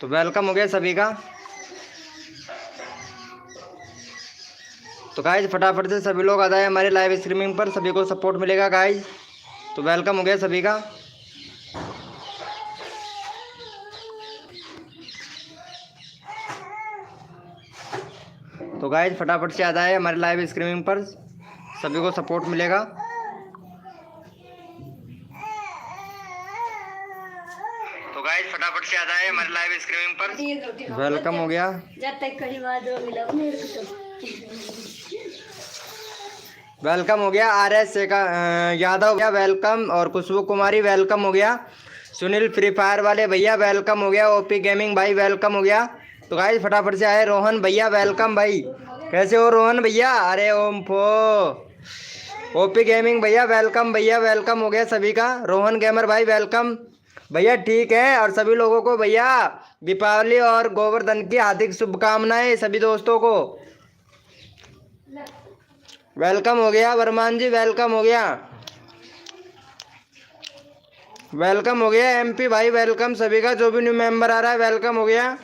तो वेलकम हो गया सभी का। तो गाइज फटाफट से सभी लोग आ जाए हमारे लाइव स्ट्रीमिंग पर, सभी को सपोर्ट मिलेगा गाइज। तो वेलकम हो गया सभी का। तो गाइज फटाफट से आ जाए हमारे लाइव स्ट्रीमिंग पर, सभी को सपोर्ट मिलेगा। तो गाइज फटाफट से आ जाए हमारे लाइव स्ट्रीमिंग पर, वेलकम हो गया। वेलकम हो गया RS यादव भैया वेलकम, और खुशबू कुमारी वेलकम हो गया। सुनील फ्री फायर वाले भैया वेलकम हो गया। ओपी गेमिंग भाई वेलकम हो गया। तो गाइज फटाफट से आए। रोहन भैया वेलकम भाई, कैसे हो रोहन भैया? अरे ओम फो। ओपी गेमिंग भैया वेलकम हो गया सभी का। रोहन गेमर भाई वेलकम भैया, ठीक है। और सभी लोगों को भैया दीपावली और गोवर्धन की हार्दिक शुभकामनाएं सभी दोस्तों को। वेलकम हो गया वर्मान जी, वेलकम हो गया। वेलकम हो गया MP भाई, वेलकम सभी का। जो भी न्यू मेंबर आ रहा है वेलकम हो गया।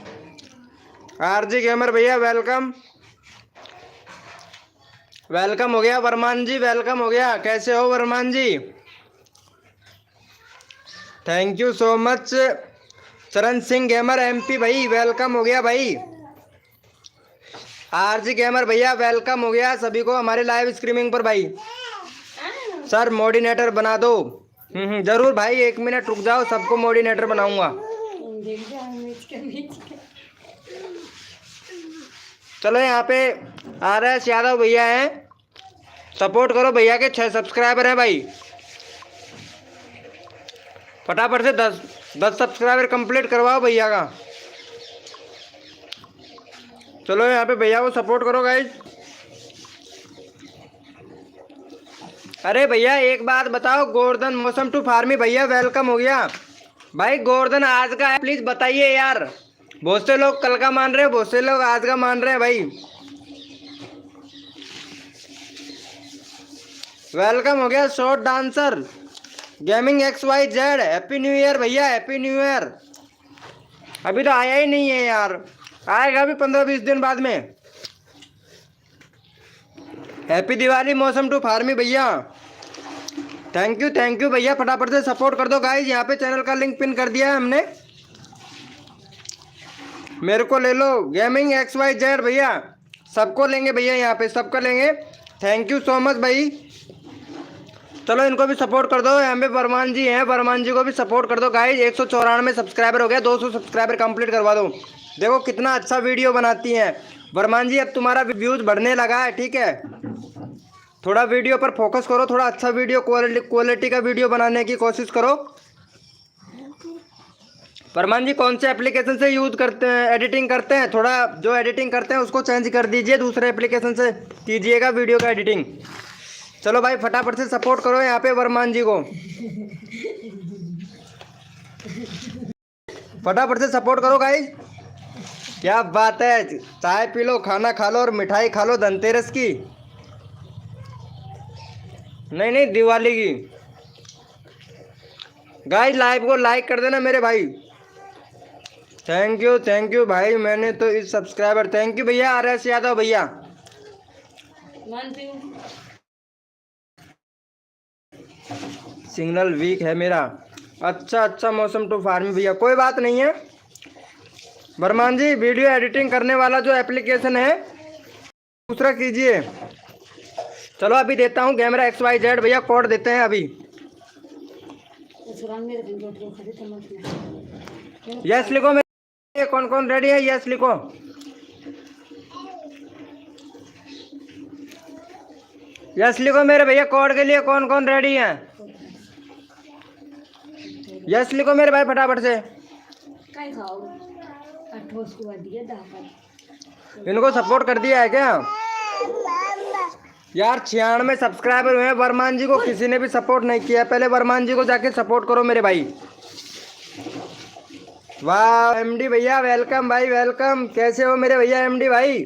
RG गेमर भैया वेलकम, वेलकम हो गया। वर्मान जी वेलकम हो गया, कैसे हो Varman ji? Thank you so much. Charan Singh gamer MP भाई वेलकम हो गया भाई। RG गेमर भैया वेलकम हो गया सभी को हमारे लाइव स्ट्रीमिंग पर भाई। सर मोडिनेटर बना दो। जरूर भाई, 1 मिनट रुक जाओ, सबको मोडिनेटर बनाऊंगा। चलो यहाँ पे RS यादव भैया हैं, सपोर्ट करो भैया के 6 सब्सक्राइबर हैं भाई। फटाफट से 10 सब्सक्राइबर कंप्लीट करवाओ भैया का। चलो यहाँ पे भैया को सपोर्ट करो गाइज। अरे भैया एक बात बताओ, गोवर्धन मौसम टू फार्मी भैया वेलकम हो गया भाई। गोवर्धन आज का है, प्लीज बताइए यार। बहुत से लोग कल का मान रहे हैं, बहुत से लोग आज का मान रहे हैं भाई। वेलकम हो गया short dancer gaming XYZ, happy new year भैया, हैप्पी न्यू ईयर। अभी तो आया ही नहीं है यार, आएगा अभी 15-20 दिन बाद में। हैप्पी दिवाली मौसम टू फार्मी भैया, थैंक यू भैया। फटाफट से सपोर्ट कर दो गाइज। यहाँ पे चैनल का लिंक पिन कर दिया है हमने, मेरे को ले लो। गेमिंग XYZ भैया, सबको लेंगे भैया, यहाँ पे सबको लेंगे। थैंक यू सो मच भाई। चलो इनको भी सपोर्ट कर दो। यहाँ पे वर्मान जी हैं, वर्मान जी को भी सपोर्ट कर दो गाइज। 194 सब्सक्राइबर हो गया, 200 सब्सक्राइबर कंप्लीट करवा दो। देखो कितना अच्छा वीडियो बनाती हैं वर्मान जी। अब तुम्हारा व्यूज बढ़ने लगा है, ठीक है। थोड़ा वीडियो पर फोकस करो, थोड़ा अच्छा वीडियो क्वालिटी का वीडियो बनाने की कोशिश करो। वर्मान जी कौन से एप्लीकेशन से यूज करते हैं, एडिटिंग करते हैं? थोड़ा जो एडिटिंग करते हैं उसको चेंज कर दीजिए, दूसरे एप्लीकेशन से कीजिएगा वीडियो का एडिटिंग। चलो भाई फटाफट से सपोर्ट करो यहाँ पे वर्मान जी को, फटाफट से सपोर्ट करो गाइज। क्या बात है, चाय पी लो, खाना खा लो और मिठाई खा लो धनतेरस की। नहीं दिवाली की। गाइज लाइव को लाइक कर देना मेरे भाई। थैंक यू भाई, मैंने तो इस सब्सक्राइबर। थैंक यू भैया RS यादव भैया। सिग्नल वीक है मेरा। अच्छा मौसम टू फार्मी भैया, कोई बात नहीं है वर्मान जी। वीडियो एडिटिंग करने वाला जो एप्लीकेशन है दूसरा कीजिए। चलो अभी देता हूँ कैमरा XYZ भैया, कोड देते हैं अभी। यस लिखो मेरे, कौन कौन रेडी है? यस लिखो। यस लिखो मेरे भैया, कोड के लिए कौन कौन रेडी है? यस लिखो मेरे भाई फटाफट से। इनको सपोर्ट कर दिया है क्या यार? 96 सब्सक्राइबर हुए हैं। वर्मान जी को किसी ने भी सपोर्ट नहीं किया, पहले वर्मान जी को जाके सपोर्ट करो मेरे भाई। वाह MD भैया वेलकम भाई, वेलकम। कैसे हो मेरे भैया MD भाई?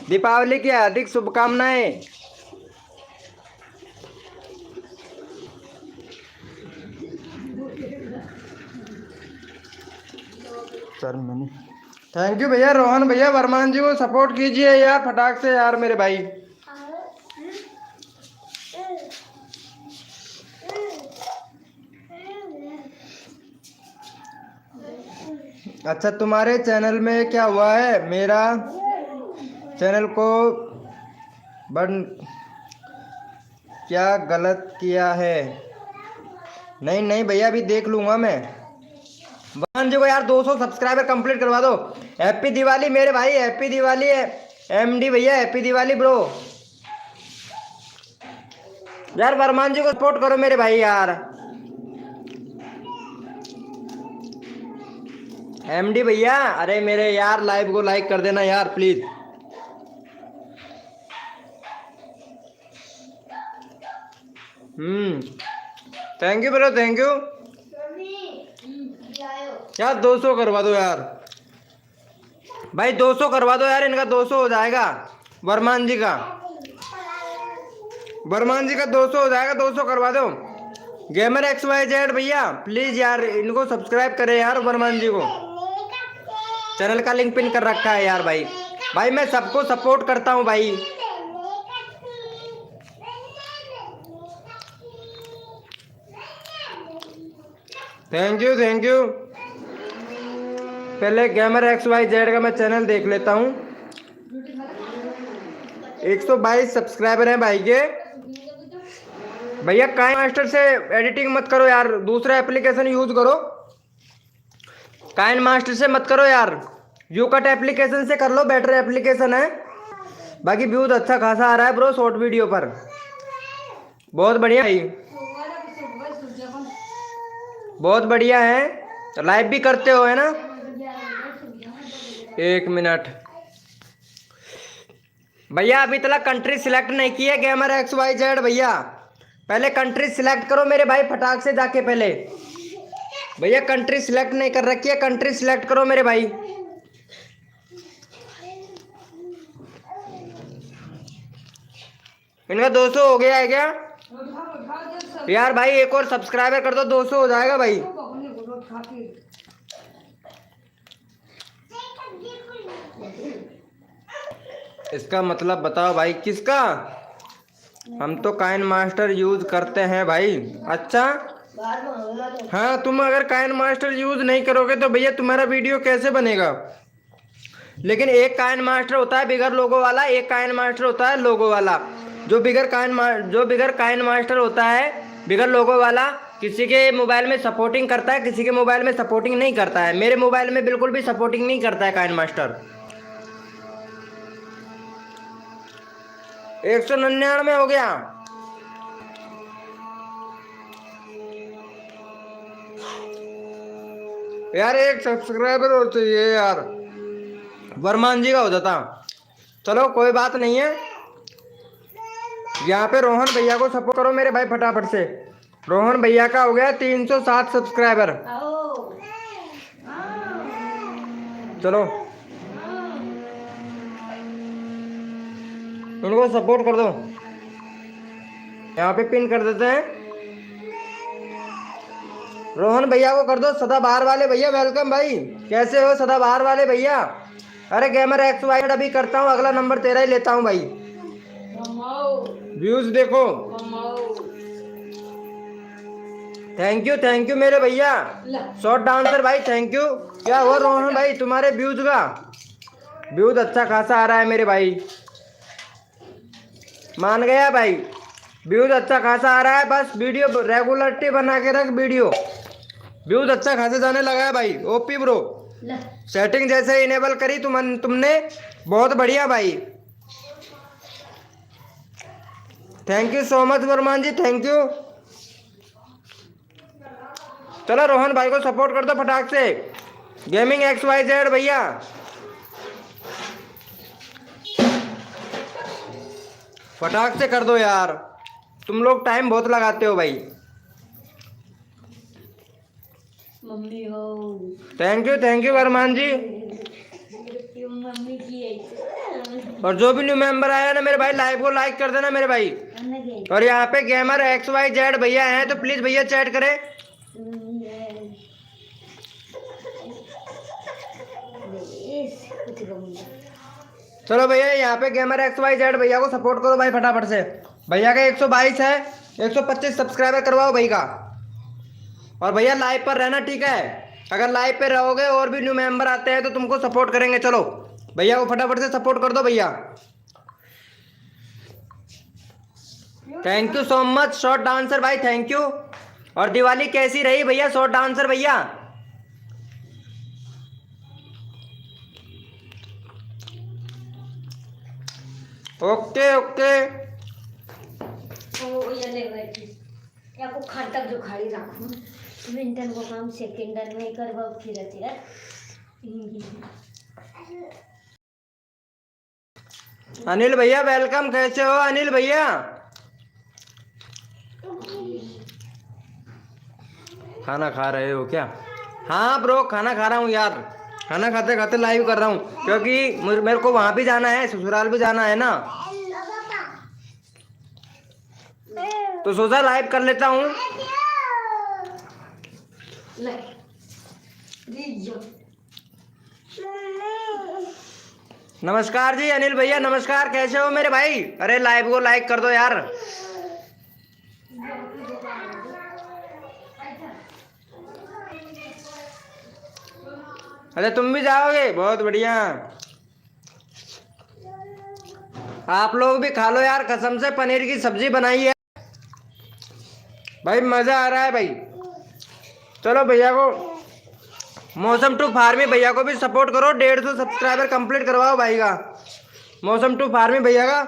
दीपावली की हार्दिक शुभकामनाएं। सर मैंने थैंक यू भैया रोहन भैया वर्मान जी को सपोर्ट कीजिए यार फटाक से यार मेरे भाई। अच्छा तुम्हारे चैनल में क्या हुआ है? मेरा चैनल को बंद क्या गलत किया है? नहीं नहीं भैया अभी देख लूंगा मैं। वर्मान जी को यार 200 सब्सक्राइबर कंप्लीट करवा दो। हैप्पी दिवाली मेरे भाई, हैप्पी दिवाली एमडी भैया, हैप्पी दिवाली ब्रो। यार वर्मान जी को सपोर्ट करो मेरे भाई यार। एमडी भैया अरे मेरे यार लाइव को लाइक कर देना यार please. Thank you bro thank you. यार 200 करवा दो यार भाई, 200 करवा दो यार, इनका 200 हो जाएगा। वर्मान जी का 200 हो जाएगा, 200 करवा दो। गेमर XYZ भैया प्लीज यार इनको सब्सक्राइब करें यार वर्मान जी को। चैनल का लिंक पिन कर रखा है यार भाई। भाई मैं सबको सपोर्ट करता हूँ भाई। Thank you thank you. पहले गेमर XYZ का मैं चैनल देख लेता हूँ। 122 सब्सक्राइबर हैं भाई के। भैया काइन मास्टर से एडिटिंग मत करो यार, दूसरा एप्लीकेशन यूज करो। काइन मास्टर से मत करो यार, यूकट एप्लीकेशन से कर लो, बेटर एप्लीकेशन है। बाकी व्यूज अच्छा खासा आ रहा है ब्रो शॉर्ट वीडियो पर, बहुत बढ़िया भाई, बहुत बढ़िया है। लाइव भी करते हो है ना? 1 मिनट भैया, अभी तक कंट्री सिलेक्ट नहीं की है गेमर XYZ भैया। पहले कंट्री सिलेक्ट करो मेरे भाई फटाक से जाके। पहले भैया कंट्री सिलेक्ट नहीं कर रखी है, कंट्री सिलेक्ट करो मेरे भाई। इनका 200 हो गया है क्या यार भाई? एक और सब्सक्राइबर कर दो, 200 हो जाएगा भाई। इसका मतलब बताओ भाई किसका? हम तो काइन मास्टर यूज करते हैं भाई। अच्छा हाँ, तुम अगर काइन मास्टर यूज नहीं करोगे तो भैया तुम्हारा वीडियो कैसे बनेगा? लेकिन एक काइन मास्टर होता है बिगर लोगो वाला, एक काइन मास्टर होता है लोगो वाला। जो बिगर काइन मास्टर होता है बिगर लोगो वाला, किसी के मोबाइल में सपोर्टिंग करता है, किसी के मोबाइल में सपोर्टिंग नहीं करता है। मेरे मोबाइल में बिल्कुल भी सपोर्टिंग नहीं करता है काइन मास्टर। 199 हो गया। यार एक सब्सक्राइबर और चाहिए यार, वर्मान जी का हो जाता। चलो कोई बात नहीं है। यहाँ पे रोहन भैया को सपोर्ट करो मेरे भाई फटाफट से। रोहन भैया का हो गया 307 सब्सक्राइबर। चलो उनको सपोर्ट कर दो, यहाँ पे पिन कर देते हैं। रोहन भैया को कर दो। सदाबहार वाले भैया वेलकम भाई, कैसे हो सदाबहार वाले भैया? अरे गेमर XYZ अभी करता हूँ, अगला नंबर तेरा ही लेता हूँ भाई। व्यूज देखो। थैंक यू मेरे भैया। शॉर्ट डांसर भाई थैंक यू। क्या हुआ रोहन भाई तुम्हारे व्यूज का? व्यूज अच्छा खासा आ रहा है मेरे भाई, मान गया भाई। व्यूज अच्छा खासा आ रहा है, बस वीडियो रेगुलरिटी बना के रख वीडियो। व्यूज अच्छा खासा जाने लगा है भाई। ओपी ब्रो सेटिंग जैसे इनेबल करी तुमने, बहुत बढ़िया भाई। Thank you so much Varman ji, thank you. चलो रोहन भाई को सपोर्ट कर दो फटाक से। गेमिंग XYZ भैया फटाक से कर दो यार, तुम लोग टाइम बहुत लगाते हो भाई। मम्मी हो। थैंक यू वर्मान जी। और जो भी न्यू मेंबर आया ना मेरे भाई लाइव को लाइक कर देना मेरे भाई। और यहाँ पे गेमर XYZ भैया हैं तो प्लीज भैया चैट करें। चलो भैया यहाँ पे गेमर XYZ भैया को सपोर्ट करो भाई फटाफट से। भैया का 122 है, 125 सब्सक्राइबर करवाओ भाई का। और भैया लाइव पर रहना, ठीक है? अगर लाइव पे रहोगे और भी न्यू मेंबर आते हैं तो तुमको सपोर्ट करेंगे। चलो भैया को फटाफट से सपोर्ट कर दो भैया। Thank you so much short dancer भाई, थैंक यू। और दिवाली कैसी रही भैया शॉर्ट डांसर भैया? Okay okay. याको खाटक जो खाली राखूं मिनटन को काम सेकंडन में करवा फिरत यार। अनिल भैया वेलकम, कैसे हो अनिल भैया? खाना खा रहे हो क्या? हाँ ब्रो खाना खा रहा हूँ यार, खाना खाते खाते लाइव कर रहा हूँ क्योंकि मेरे को वहां भी जाना है, ससुराल भी जाना है ना, तो सोचा लाइव कर लेता हूँ। नमस्कार जी अनिल भैया, नमस्कार, कैसे हो मेरे भाई? अरे लाइव को लाइक कर दो यार। अरे तुम भी जाओगे, बहुत बढ़िया। आप लोग भी खा लो यार, कसम से पनीर की सब्जी बनाई है भाई, मजा आ रहा है भाई। चलो भैया को मौसम टू फार्मी भैया को भी सपोर्ट करो, 150 सब्सक्राइबर कंप्लीट करवाओ भाई का। मौसम टू फार्मी भैया का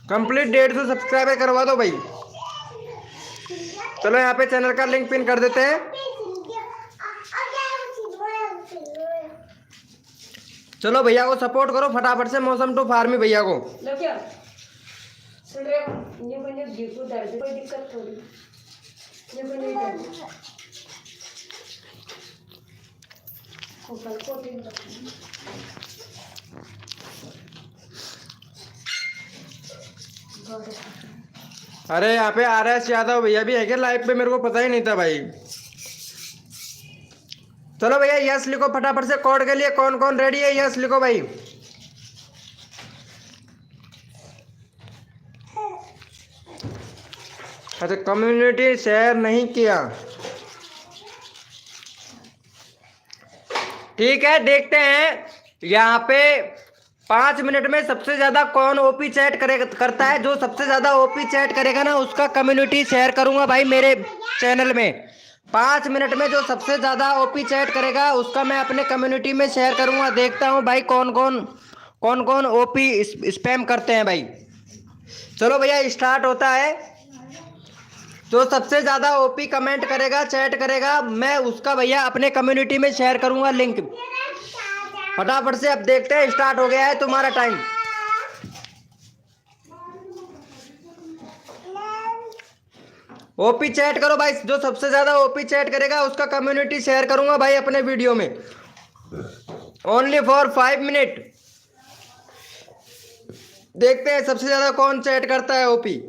कंप्लीट 150 सब्सक्राइबर करवा दो भाई। चलो यहाँ पे चैनल का लिंक पिन कर देते हैं। चलो भैया को सपोर्ट करो फटाफट से, मौसम टू फार्मी भैया को। कोई दिक्कत थोड़ी। अरे यहाँ पे RS यादव भैया भी है क्या लाइव पे? मेरे को पता ही नहीं था भाई। चलो भैया यस लिखो फटाफट से, कोड के लिए कौन कौन रेडी है? यस लिखो भाई। अच्छा कम्युनिटी शेयर नहीं किया, ठीक है देखते हैं यहाँ पे 5 मिनट में सबसे ज्यादा कौन ओपी चैट करता है। जो सबसे ज्यादा ओपी चैट करेगा ना उसका कम्युनिटी शेयर करूंगा भाई मेरे चैनल में। 5 मिनट में जो सबसे ज्यादा ओपी चैट करेगा उसका मैं अपने कम्युनिटी में शेयर करूंगा। देखता हूँ भाई कौन कौन ओपी स्पैम करते हैं भाई। चलो भैया स्टार्ट होता है। जो सबसे ज्यादा ओपी कमेंट करेगा चैट करेगा मैं उसका भैया अपने कम्युनिटी में शेयर करूंगा लिंक। फटाफट से अब देखते हैं, स्टार्ट हो गया है तुम्हारा टाइम। ओपी चैट करो भाई, जो सबसे ज्यादा ओपी चैट करेगा उसका कम्युनिटी शेयर करूंगा भाई अपने वीडियो में। Only for 5 minute. देखते हैं सबसे ज्यादा कौन चैट करता है ओपी।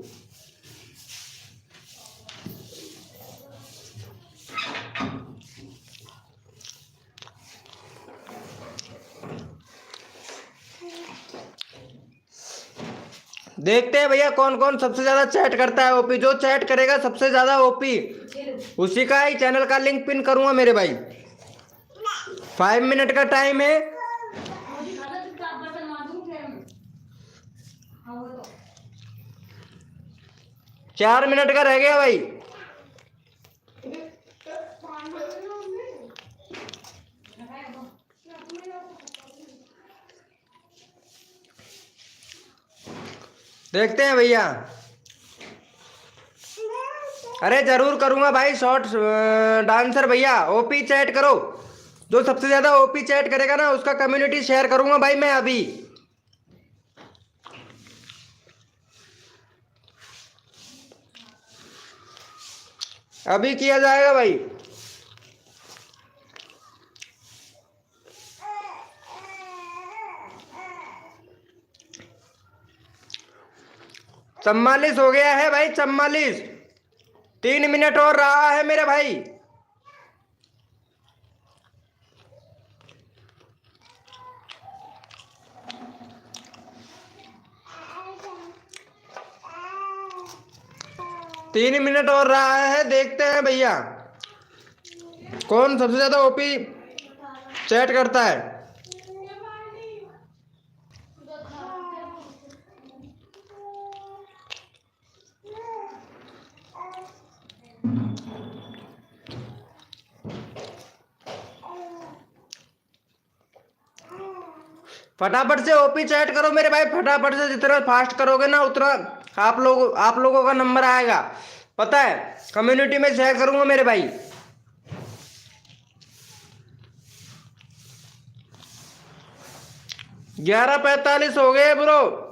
देखते हैं भैया कौन कौन सबसे ज्यादा चैट करता है ओपी। जो चैट करेगा सबसे ज्यादा ओपी उसी का ही चैनल का लिंक पिन करूंगा मेरे भाई। 5 मिनट का टाइम है। 4 मिनट का रह गया भाई। देखते हैं भैया। अरे जरूर करूंगा भाई शॉर्ट डांसर भैया, ओपी चैट करो। जो सबसे ज्यादा ओपी चैट करेगा ना उसका कम्युनिटी शेयर करूंगा भाई मैं अभी। अभी किया जाएगा भाई। चम्मालीस हो गया है भाई, 44। 3 मिनट और रहा है मेरे भाई। 3 मिनट और रहा है, देखते हैं भैया कौन सबसे ज्यादा ओपी चैट करता है। फटाफट से ओपी चैट करो मेरे भाई, फटाफट से, जितना फास्ट करोगे ना उतना आप लोगों का नंबर आएगा, पता है। कम्युनिटी में शेयर करूंगा मेरे भाई। ग्यारह 45 हो गए ब्रो।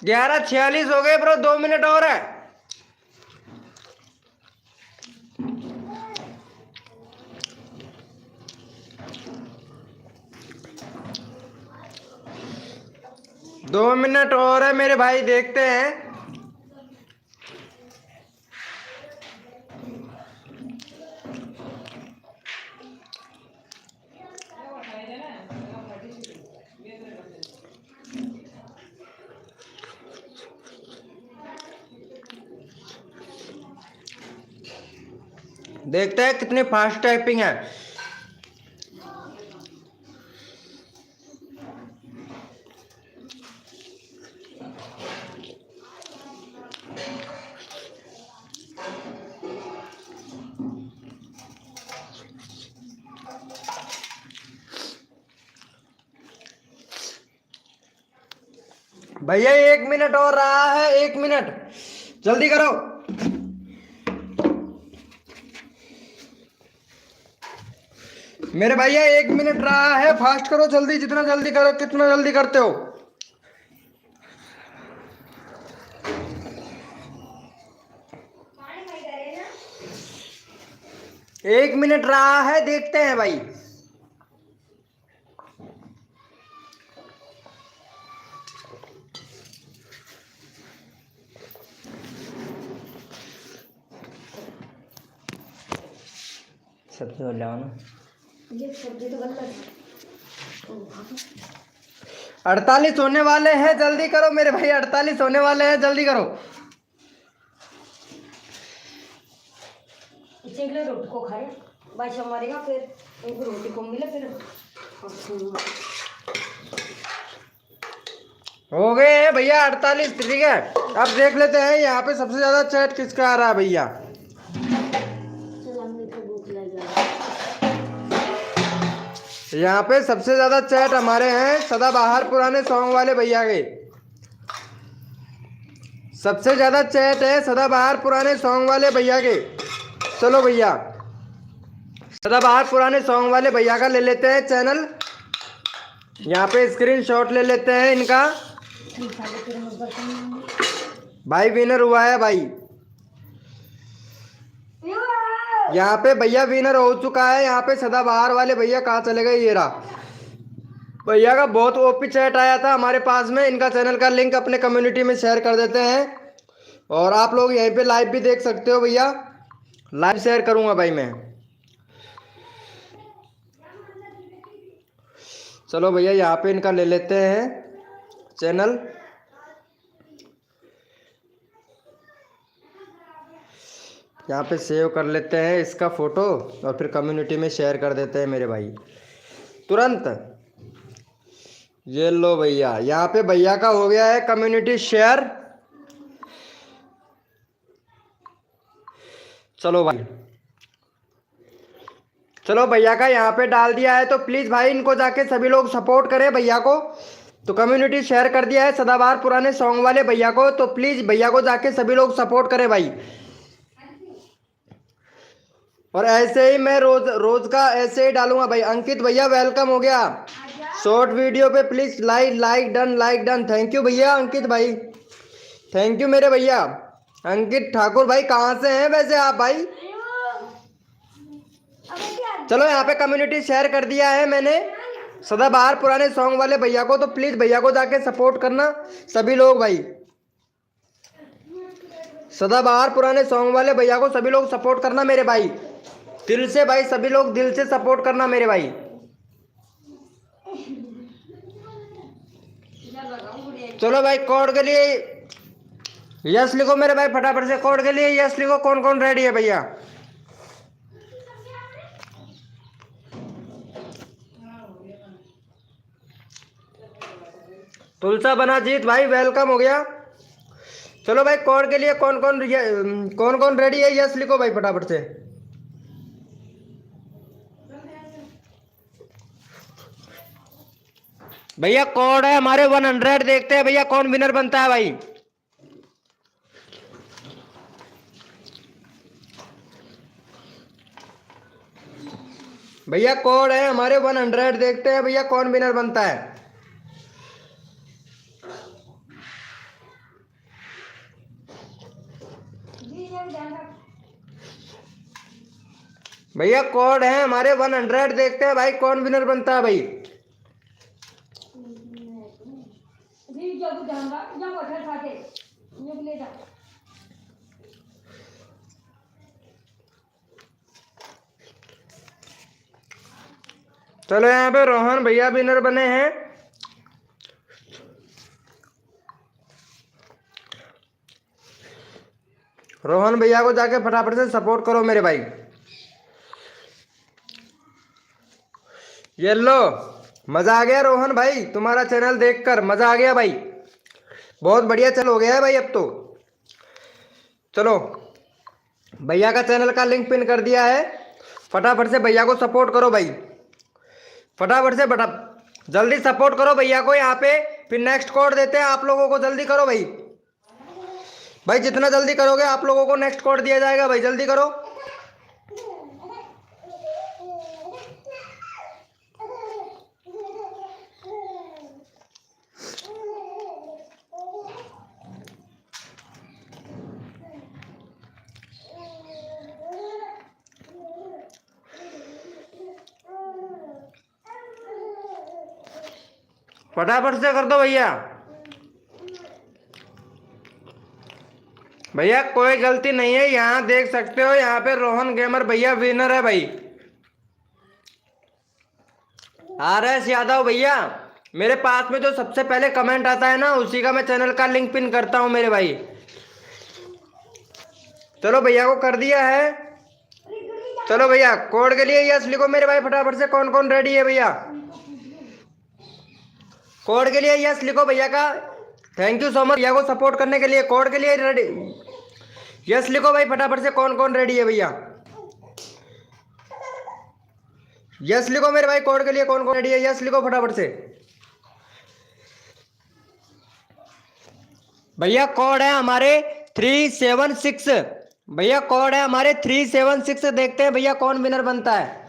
ग्यारह 46 हो गए ब्रो, 2 मिनट और है। दो मिनट और है मेरे भाई, देखते हैं। देखते हैं कितनी फास्ट टाइपिंग है। भैया 1 मिनट और रहा है, 1 मिनट, जल्दी करो। मेरे भैया 1 मिनट रहा है, फास्ट करो जल्दी, जितना जल्दी करो, कितना जल्दी करते हो। एक मिनट रहा है, देखते हैं भाई। सब्जी हो जाओ ना, ये सब्जी तो गलत है। 48 होने वाले हैं, जल्दी करो मेरे भाई, 48 होने वाले हैं, जल्दी करो। इसे के लिए रोटी को खाए, बादशाह मारेगा, फिर उनको रोटी को मिले, फिर हो गए हैं भैया 48, ठीक है। अब देख लेते हैं यहाँ पे सबसे ज्यादा चैट किसका आ रहा है भैया। यहाँ पे सबसे ज्यादा चैट हमारे हैं सदाबहार पुराने सॉन्ग वाले भैया के। सबसे ज्यादा चैट है सदाबहार पुराने सॉन्ग वाले भैया के। चलो भैया, सदाबहार पुराने सॉन्ग वाले भैया का ले लेते हैं चैनल। यहाँ पे स्क्रीनशॉट ले लेते हैं इनका। भाई विनर हुआ है भाई, यहाँ पे भैया विनर हो चुका है। यहाँ पे सदाबहार वाले भैया कहाँ चले गए, ये रहा भैया का बहुत ओपी चैट आया था हमारे पास में। इनका चैनल का लिंक अपने कम्युनिटी में शेयर कर देते हैं, और आप लोग यहीं पे लाइव भी देख सकते हो भैया। लाइव शेयर करूंगा भाई मैं। चलो भैया यहाँ पे इनका ले लेते हैं चैनल। यहाँ पे सेव कर लेते हैं इसका फोटो, और फिर कम्युनिटी में शेयर कर देते हैं मेरे भाई तुरंत। ये लो भैया, यहाँ पे भैया का हो गया है कम्युनिटी शेयर। चलो भाई, चलो भैया का यहाँ पे डाल दिया है, तो प्लीज़ भाई इनको जाके सभी लोग सपोर्ट करें भैया को। तो कम्युनिटी शेयर कर दिया है सदाबहार पुराने सॉन्ग वाले भैया को, तो प्लीज़ भैया को जाके सभी लोग सपोर्ट करें भाई। और ऐसे ही मैं रोज का ऐसे ही डालूंगा भाई। अंकित भैया वेलकम हो गया शॉर्ट वीडियो पे, please like done. Thank you भैया अंकित भाई, थैंक यू मेरे भैया। अंकित ठाकुर भाई कहाँ से हैं वैसे आप भाई? चलो यहाँ पे कम्युनिटी शेयर कर दिया है मैंने, सदाबहार पुराने सॉन्ग वाले भैया को, तो प्लीज भैया को जाके सपोर्ट करना सभी लोग भाई। सदाबहार पुराने सॉन्ग वाले भैया को सभी लोग सपोर्ट करना मेरे भाई, दिल से भाई, सभी लोग दिल से सपोर्ट करना मेरे भाई। चलो भाई कोड के लिए यस लिखो मेरे भाई, फटाफट से कोड के लिए यस लिखो। कौन कौन रेडी है भैया? तुलसा बना जीत भाई वेलकम हो गया। चलो भाई कोड के लिए कौन कौन रेडी है यस लिखो भाई फटाफट से। भैया कोड है हमारे 100, देखते हैं भैया कौन विनर बनता है भाई। भैया कोड है हमारे 100, देखते हैं भैया कौन विनर बनता है। भैया कोड है हमारे 100, देखते हैं भाई कौन विनर बनता है भाई। चलो यहाँ पे रोहन भैया विनर बने हैं। रोहन भैया को जाके फटाफट से सपोर्ट करो मेरे भाई। ये लो, मजा आ गया रोहन भाई, तुम्हारा चैनल देखकर मजा आ गया भाई, बहुत बढ़िया चैनल हो गया है भाई अब तो। चलो भैया का चैनल का लिंक पिन कर दिया है, फटाफट से भैया को सपोर्ट करो भाई, फटाफट से जल्दी सपोर्ट करो भैया को यहाँ पे। फिर नेक्स्ट कोड देते हैं आप लोगों को, जल्दी करो भाई। भाई जितना जल्दी करोगे आप लोगों को नेक्स्ट कोड दिया जाएगा भाई, जल्दी करो। फटाफट से कर दो भैया। भैया कोई गलती नहीं है, यहाँ देख सकते हो, यहाँ पे रोहन गेमर भैया विनर है भाई। RS यादव भैया, मेरे पास में जो सबसे पहले कमेंट आता है ना, उसी का मैं चैनल का लिंक पिन करता हूँ मेरे भाई। चलो भैया को कर दिया है। चलो भैया कोड के लिए यस लिखो मेरे भाई फटाफट से। कौन कौन रेडी है भैया? कोड के लिए यस लिखो भैया का। थैंक यू सो मच भैया को सपोर्ट करने के लिए। कोड के लिए रेडी यस लिखो भाई फटाफट से। कौन कौन रेडी है भैया? यस लिखो मेरे भाई कोड के लिए। कौन कौन रेडी है यस लिखो फटाफट से। भैया कोड है हमारे 376। भैया कोड है हमारे 376। देखते हैं भैया कौन विनर बनता है।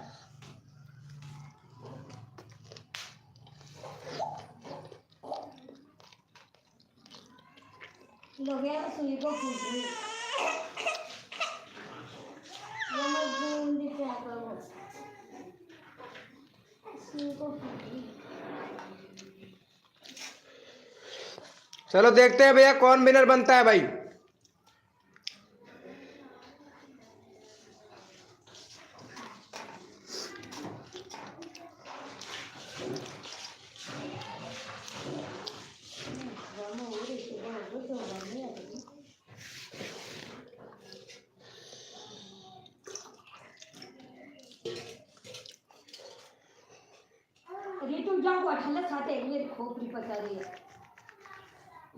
सुई को चलो देखते हैं भैया कौन विनर बनता है भाई। तुम जाओ अठालत खाते मेरी खोपड़ी पचा रही है,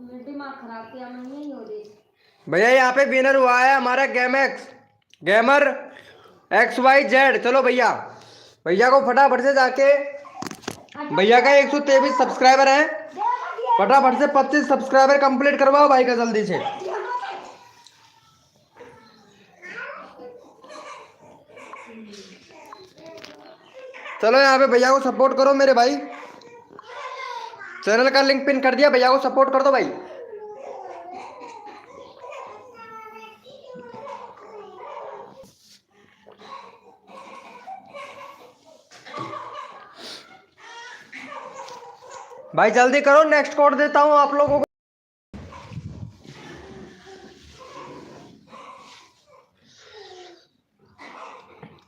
मेरा दिमाग खराब किया, मैं नहीं हो रही। भैया यहाँ पे विनर हुआ है हमारा गेमर XYZ। चलो भैया, भैया को फटाफट से जाके, भैया का 123 सब्सक्राइबर है, फटाफट से 25 सब्सक्राइबर कंप्लीट करवाओ भाई का जल्दी से। चलो यहाँ पे भैया को सपोर्ट करो मेरे भाई, चैनल का लिंक पिन कर दिया, भैया को सपोर्ट कर दो भाई। भाई जल्दी करो, नेक्स्ट कोड देता हूँ आप लोगों को।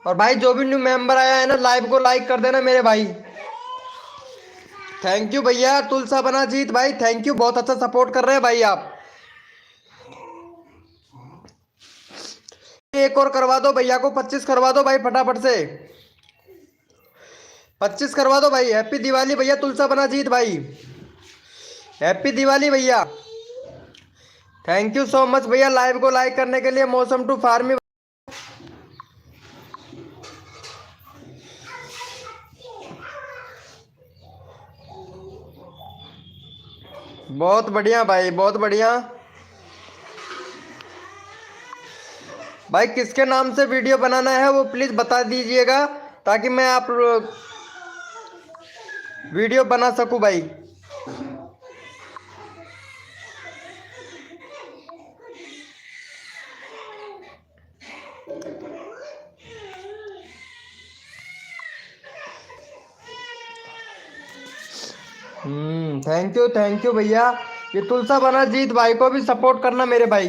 और भाई जो भी न्यू मेंबर आया है ना, लाइव को लाइक कर देना मेरे भाई। थैंक यू भैया तुलसा बना जीत भाई, थैंक यू, बहुत अच्छा सपोर्ट कर रहे हैं भाई आप। एक और करवा दो भैया को, 25 करवा दो भाई फटाफट से, 25 करवा दो भाई। हैप्पी दिवाली भैया तुलसा बना जीत भाई, हैप्पी दिवाली भैया। थैंक यू सो मच भैया लाइव को लाइक करने के लिए। मौसम टू फार्मी, बहुत बढ़िया भाई, बहुत बढ़िया भाई। किसके नाम से वीडियो बनाना है वो प्लीज बता दीजिएगा, ताकि मैं आप वीडियो बना सकूं भाई। थैंक यू भैया। ये तुलसा बना जीत भाई को भी सपोर्ट करना मेरे भाई।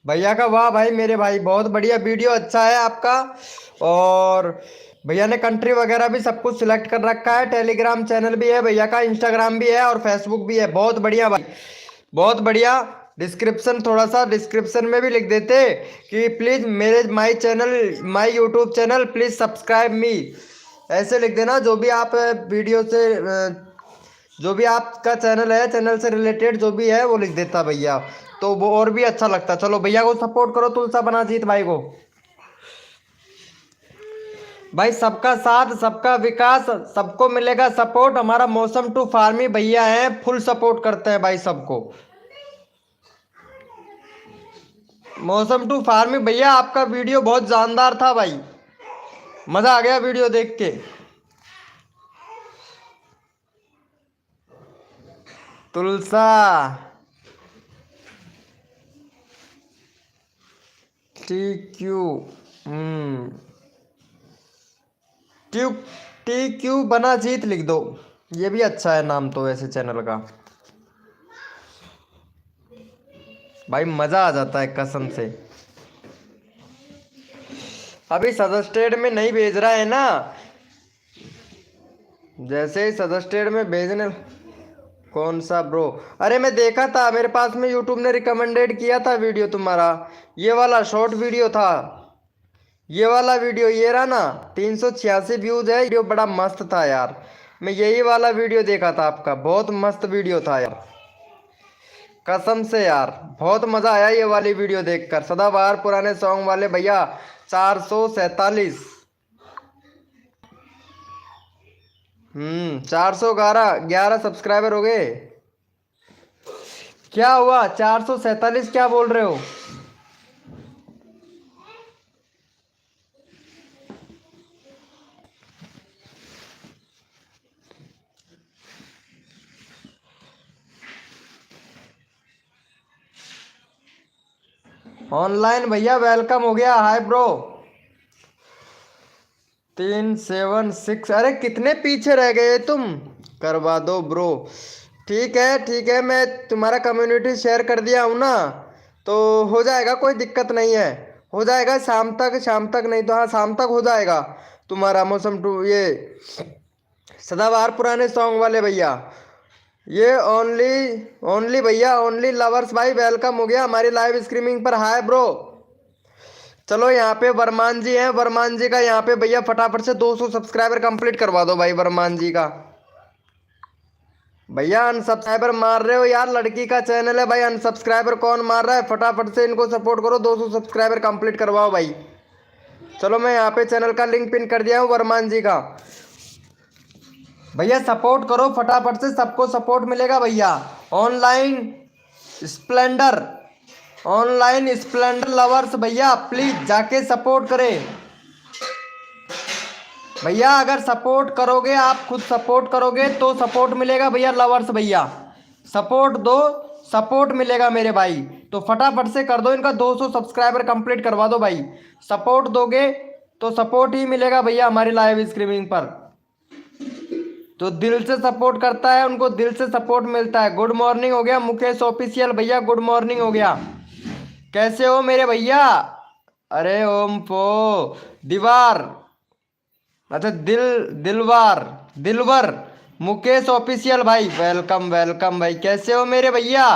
भैया का वाह भाई मेरे भाई, बहुत बढ़िया वीडियो, अच्छा है आपका। और भैया ने कंट्री वगैरह भी सब कुछ सिलेक्ट कर रखा है। टेलीग्राम चैनल भी है भैया का, इंस्टाग्राम भी है और फेसबुक भी है। बहुत बढ़िया भाई, बहुत बढ़िया। डिस्क्रिप्शन, थोड़ा सा डिस्क्रिप्शन में भी लिख देते कि प्लीज़ मेरे my channel, my YouTube channel please subscribe मी, ऐसे लिख देना। जो भी आप वीडियो से, जो भी आपका चैनल है, चैनल से रिलेटेड जो भी है वो लिख देता भैया, तो वो और भी अच्छा लगता। चलो भैया को सपोर्ट करो, तुलसा बना जीत भाई को भाई। सबका साथ सबका विकास, सबको मिलेगा सपोर्ट। हमारा मौसम टू फार्मी भैया है, फुल सपोर्ट करते हैं भाई सबको। मौसम टू फार्मी भैया आपका वीडियो बहुत जानदार था भाई, मजा आ गया वीडियो देख के। तुलसा TQ, ट्यू TQ बना जीत लिख दो, ये भी अच्छा है नाम तो वैसे चैनल का भाई, मजा आ जाता है कसम से। अभी सजेस्टेड में नहीं भेज रहा है ना, जैसे ही सजेस्टेड में भेजने। कौन सा ब्रो? अरे मैं देखा था, मेरे पास में यूट्यूब ने रिकमेंडेड किया था वीडियो तुम्हारा, ये वाला शॉर्ट वीडियो था, ये वाला वीडियो, ये रहा ना, 386 व्यूज है। वीडियो बड़ा मस्त था यार, मैं यही वाला वीडियो देखा था आपका, बहुत मस्त वीडियो था यार, कसम से यार बहुत मजा आया ये वाली वीडियो देखकर। सदाबहार पुराने सॉन्ग वाले भैया 447, 411 सब्सक्राइबर हो गए। क्या हुआ 447 क्या बोल रहे हो? ऑनलाइन भैया वेलकम हो गया, हाय ब्रो। 376, अरे कितने पीछे रह गए तुम, करवा दो ब्रो। ठीक है ठीक है, मैं तुम्हारा कम्युनिटी शेयर कर दिया हूँ ना, तो हो जाएगा, कोई दिक्कत नहीं है, हो जाएगा शाम तक, शाम तक नहीं तो हाँ शाम तक हो जाएगा तुम्हारा मौसम टू, ये सदाबहार पुराने सॉन्ग वाले भैया। ये ओनली भैया, ओनली लवर्स भाई वेलकम हो गया हमारी लाइव स्ट्रीमिंग पर, हाय ब्रो। चलो यहाँ पे वर्मान जी हैं, वर्मान जी का यहाँ पे भैया फटाफट से 200 सब्सक्राइबर कंप्लीट करवा दो भाई वर्मान जी का। भैया अनसब्सक्राइबर मार रहे हो यार, लड़की का चैनल है भाई, अनसब्सक्राइबर कौन मार रहा है? फटाफट से इनको सपोर्ट करो, 200 सब्सक्राइबर कंप्लीट करवाओ भाई। चलो मैं यहाँ पे चैनल का लिंक पिन कर दिया हूँ वर्मान जी का, भैया सपोर्ट करो फटाफट से, सबको सपोर्ट मिलेगा भैया। स्प्लेंडर ऑनलाइन स्प्लेंडर लवर्स भैया प्लीज जाके सपोर्ट करें भैया। अगर सपोर्ट करोगे, आप खुद सपोर्ट करोगे तो सपोर्ट मिलेगा भैया। लवर्स भैया सपोर्ट दो, सपोर्ट मिलेगा मेरे भाई, तो फटाफट से कर दो, इनका 200 सब्सक्राइबर कंप्लीट करवा दो भाई। सपोर्ट दोगे तो सपोर्ट ही मिलेगा भैया हमारी लाइव स्ट्रीमिंग पर। जो दिल से सपोर्ट करता है उनको दिल से सपोर्ट मिलता है। गुड मॉर्निंग हो गया मुकेश ऑफिशियल भैया, गुड मॉर्निंग हो गया। कैसे हो मेरे भैया? अरे ओम पो दीवार, अच्छा दिलवार दिलवर मुकेश ऑफिशियल भाई, वेलकम वेलकम भाई। कैसे हो मेरे भैया?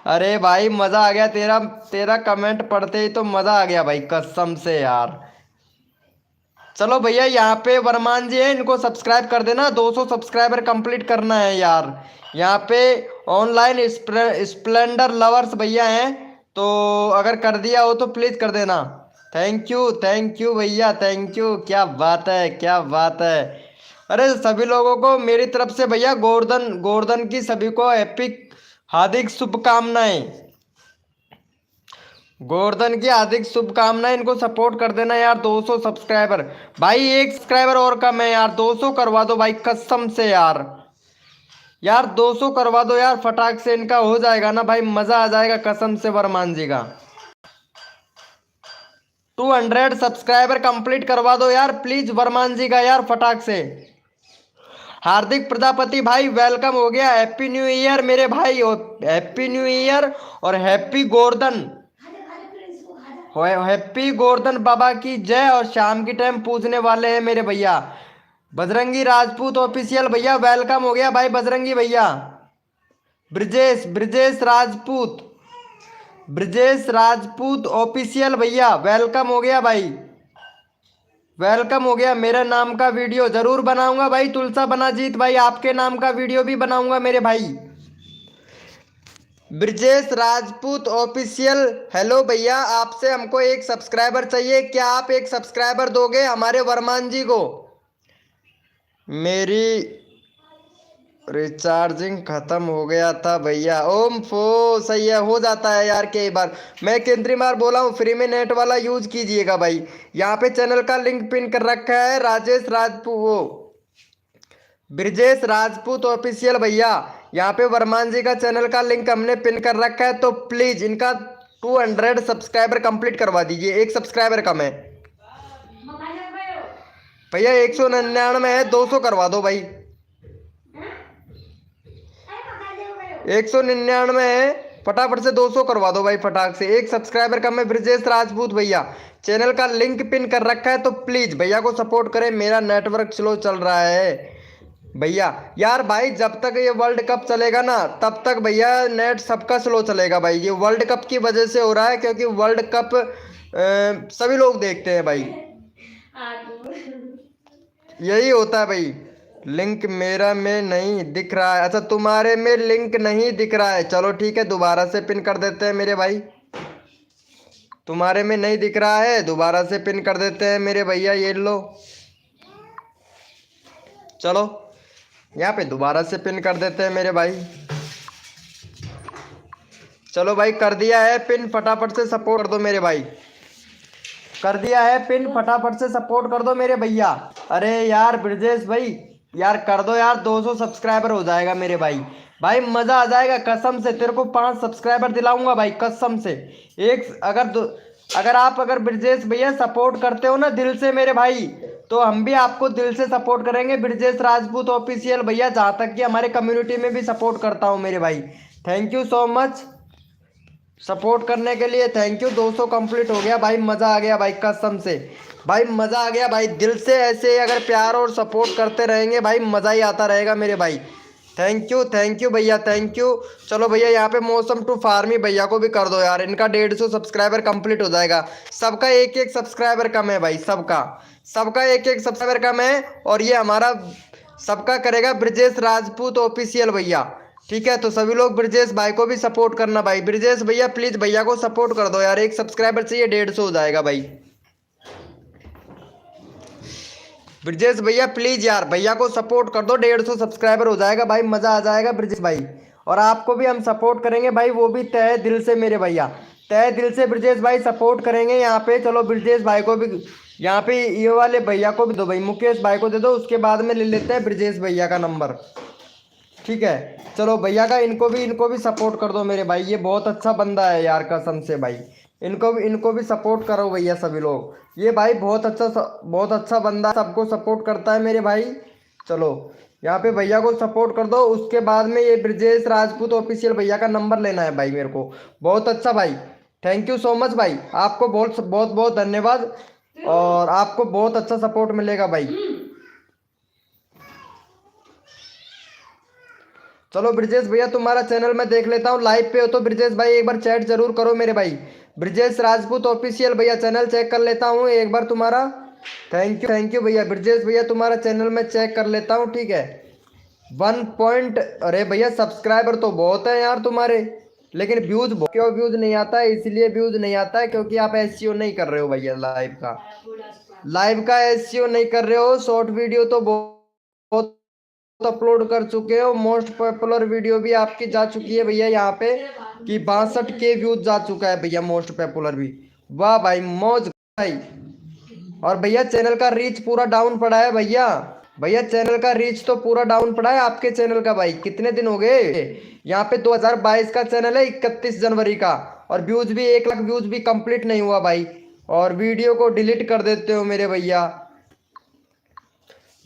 अरे भाई मजा आ गया, तेरा तेरा कमेंट पढ़ते ही तो मजा आ गया भाई, कसम से यार। चलो भैया यहाँ पे वरमान जी है, इनको सब्सक्राइब कर देना, 200 सब्सक्राइबर कंप्लीट करना है यार। यहाँ पे ऑनलाइन स्प्लेंडर लवर्स भैया हैं, तो अगर कर दिया हो तो प्लीज कर देना। थैंक यू भैया, थैंक यू। क्या बात है, क्या बात है। अरे सभी लोगों को मेरी तरफ से भैया गोवर्धन गोवर्धन की सभी को हैप्पी हार्दिक शुभकामनाएं। गोवर्धन की हार्दिक शुभकामनाएं। इनको सपोर्ट कर देना यार, 200 सब्सक्राइबर भाई, एक सब्सक्राइबर और कम है यार, 200 करवा दो भाई कसम से यार। यार 200 करवा दो यार, फटाक से इनका हो जाएगा ना भाई, मजा आ जाएगा कसम से वरमान जी का। 200 सब्सक्राइबर कंप्लीट करवा दो यार प्लीज वरमान जी का यार, फटाक से। हार्दिक प्रजापति भाई वेलकम हो गया, हैप्पी न्यू ईयर मेरे भाई, हैप्पी न्यू ईयर और हैप्पी गोवर्धन, हैप्पी गोवर्धन बाबा की जय। और शाम की टाइम पूछने वाले हैं मेरे भैया बजरंगी राजपूत ऑफिशियल भैया, वेलकम हो गया भाई बजरंगी भैया। ब्रजेश ब्रजेश राजपूत, ब्रजेश राजपूत ऑफिशियल भैया, वेलकम हो गया भाई, वेलकम हो गया। मेरे नाम का वीडियो जरूर बनाऊंगा भाई, तुलसा बनाजीत भाई, आपके नाम का वीडियो भी बनाऊंगा मेरे भाई। ब्रजेश राजपूत ऑफिशियल, हेलो भैया, आपसे हमको एक सब्सक्राइबर चाहिए, क्या आप एक सब्सक्राइबर दोगे हमारे वरमान जी को? मेरी रिचार्जिंग खत्म हो गया था भैया। ओम फो, सही है, हो जाता है यार कई बार। मैं केंद्रीय बार बोला हूँ, फ्री में नेट वाला यूज कीजिएगा भाई। यहाँ पे चैनल का लिंक पिन कर रखा है, राजेश राजपूत, वो ब्रजेश राजपूत ऑफिशियल भैया। यहाँ पे वर्मान जी का चैनल का लिंक हमने पिन कर रखा है, तो प्लीज इनका 200 सब्सक्राइबर कंप्लीट करवा दीजिए, एक सब्सक्राइबर कम है भैया, 199 है, 200 करवा दो भाई। 199 है, फटाफट से 200 करवा दो भाई, फटाक से। एक सब्सक्राइबर कम है ब्रजेश राजपूत भैया, चैनल का लिंक पिन कर रखा है, तो प्लीज भैया को सपोर्ट करें, मेरा नेटवर्क स्लो चल रहा है भैया। यार भाई जब तक ये वर्ल्ड कप चलेगा ना तब तक भैया नेट सबका स्लो चलेगा भाई, ये वर्ल्ड कप की वजह से हो रहा है, क्योंकि वर्ल्ड कप सभी लोग देखते हैं भाई, यही होता है भाई। लिंक मेरा में नहीं दिख रहा है, अच्छा तुम्हारे में लिंक नहीं दिख रहा है, चलो ठीक है, दोबारा से पिन कर देते हैं मेरे भाई। तुम्हारे में नहीं दिख रहा है, दोबारा से पिन कर देते हैं मेरे भैया, ये लो, चलो यहाँ पे दोबारा से पिन कर देते हैं मेरे भाई। चलो भाई कर दिया है पिन, फटाफट से सपोर्ट कर दो मेरे भाई, कर दिया है पिन, फटाफट से सपोर्ट कर दो मेरे भैया। अरे यार ब्रजेश भाई यार कर दो यार, 200 सब्सक्राइबर हो जाएगा मेरे भाई, भाई मजा आ जाएगा कसम से, तेरे को 5 सब्सक्राइबर दिलाऊंगा भाई कसम से। एक अगर ब्रजेश भैया सपोर्ट करते हो ना दिल से मेरे भाई, तो हम भी आपको दिल से सपोर्ट करेंगे। ब्रजेश राजपूत ऑफिशियल भैया, जहाँ तक कि हमारे कम्युनिटी में भी सपोर्ट करता हूँ मेरे भाई, thank you so much support करने के लिए, थैंक यू। 200 कंप्लीट हो गया भाई, मज़ा आ गया भाई कसम से, भाई मज़ा आ गया भाई, दिल से ऐसे अगर प्यार और सपोर्ट करते रहेंगे भाई, मज़ा ही आता रहेगा मेरे भाई। थैंक यू भैया, थैंक यू। चलो भैया यहाँ पे मौसम टू फार्मी भैया को भी कर दो यार, इनका 150 सब्सक्राइबर कंप्लीट हो जाएगा। सबका एक एक सब्सक्राइबर कम है भाई, सबका एक एक सब्सक्राइबर कम है, और ये हमारा सबका करेगा ब्रजेश राजपूत ऑफिशियल भैया, ठीक है। तो सभी लोग ब्रजेश भाई को भी सपोर्ट करना भाई, ब्रजेश भैया प्लीज भैया को सपोर्ट कर दो यार, एक सब्सक्राइबर चाहिए, 150 हो जाएगा भाई। ब्रजेश भैया प्लीज यार भैया को सपोर्ट कर दो, 150 सब्सक्राइबर हो जाएगा भाई, मजा आ जाएगा ब्रजेश भाई। और आपको भी हम सपोर्ट करेंगे भाई, वो भी तहे दिल से मेरे भैया, तहे दिल से ब्रजेश भाई सपोर्ट करेंगे यहाँ पे। चलो ब्रजेश भाई को भी यहाँ पे, ये वाले भैया को भी दो भाई, मुकेश भाई को दे दो, उसके बाद में ले लेते हैं ब्रजेश भैया का नंबर, ठीक है। चलो भैया का इनको भी सपोर्ट कर दो मेरे भाई, ये बहुत अच्छा बंदा है यार कसम से भाई, इनको भी सपोर्ट करो भैया सभी लोग, ये भाई बहुत अच्छा बंदा, सबको सपोर्ट करता है मेरे भाई। चलो यहाँ पे भैया को सपोर्ट कर दो। उसके बाद में ये ब्रजेश राजपूत ऑफिशियल भैया का नंबर लेना है भाई मेरे को। बहुत अच्छा भाई, थैंक यू सो मच भाई, आपको बहुत बहुत बहुत धन्यवाद और आपको बहुत अच्छा सपोर्ट मिलेगा भाई। चलो ब्रजेश भैया तुम्हारा चैनल मैं देख लेता हूँ, लाइव पे हो तो ब्रजेश भाई एक बार चैट जरूर करो मेरे भाई। ब्रजेश राजपूत ऑफिशियल भैया चैनल चेक कर लेता हूँ एक बार तुम्हारा। थैंक यू भैया ब्रजेश भैया, तुम्हारा चैनल मैं चेक कर लेता हूँ, ठीक है। 1 पॉइंट, अरे भैया सब्सक्राइबर तो बहुत है यार तुम्हारे, लेकिन व्यूज क्यों व्यूज नहीं आता है? इसलिए व्यूज नहीं आता है क्योंकि आप एसईओ नहीं कर रहे हो भैया। लाइव का एसईओ नहीं कर रहे हो। शॉर्ट वीडियो तो बहुत अपलोड कर चुके हो, मोस्ट पॉपुलर वीडियो भी आपकी जा चुकी है भैया यहाँ पे कि 62K व्यूज जा चुका है भैया, मोस्ट पॉपुलर भी। वाह भाई मौज भाई। और भैया चैनल का रीच पूरा डाउन पड़ा है भैया। भैया चैनल का रीच तो पूरा डाउन पड़ा है आपके चैनल का भाई। कितने दिन हो गए? यहाँ पे 2022 का चैनल है, 31 जनवरी का, और व्यूज भी 1 लाख व्यूज भी कंप्लीट नहीं हुआ भाई। और वीडियो को डिलीट कर देते हो मेरे भैया,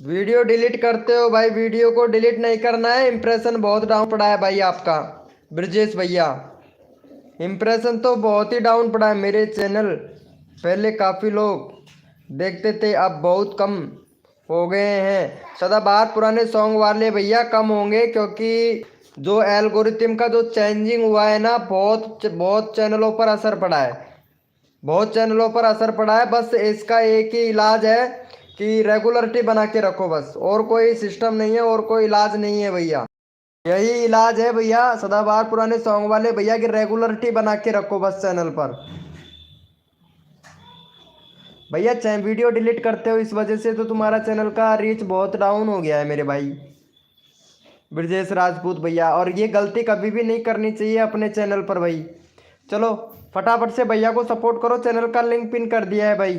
वीडियो डिलीट करते हो भाई। वीडियो को डिलीट नहीं करना है। इंप्रेशन बहुत डाउन पड़ा है भाई आपका ब्रजेश भैया, इंप्रेशन तो बहुत ही डाउन पड़ा है मेरे चैनल। पहले काफ़ी लोग देखते थे, अब बहुत कम हो गए हैं। सदाबहार पुराने सॉन्ग वाले भैया कम होंगे क्योंकि जो एल्गोरिथम का जो चेंजिंग हुआ है ना, बहुत बहुत चैनलों पर असर पड़ा है, बहुत चैनलों पर असर पड़ा है। बस इसका एक ही इलाज है कि रेगुलरिटी बना के रखो बस, और कोई सिस्टम नहीं है, और कोई इलाज नहीं है भैया। यही इलाज है भैया सदाबहार पुराने सॉन्ग वाले भैया की, रेगुलरिटी बना के रखो बस चैनल पर। भैया वीडियो डिलीट करते हो इस वजह से तो तुम्हारा चैनल का रीच बहुत डाउन हो गया है मेरे भाई ब्रजेश राजपूत भैया। और ये गलती कभी भी नहीं करनी चाहिए अपने चैनल पर भाई। चलो फटाफट से भैया को सपोर्ट करो, चैनल का लिंक पिन कर दिया है भाई।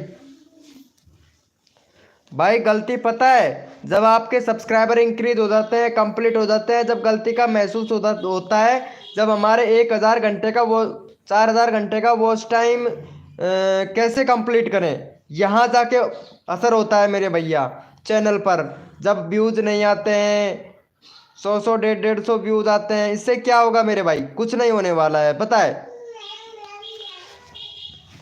भाई गलती पता है जब आपके सब्सक्राइबर इंक्रीज हो जाते हैं, कंप्लीट हो जाते हैं, जब गलती का महसूस होता है, जब हमारे 1000 घंटे का वो 4000 घंटे का वॉच टाइम कैसे कंप्लीट करें, यहाँ जाके असर होता है मेरे भैया चैनल पर। जब व्यूज नहीं आते हैं, 100 150 व्यूज आते हैं, इससे क्या होगा मेरे भाई? कुछ नहीं होने वाला है पता है,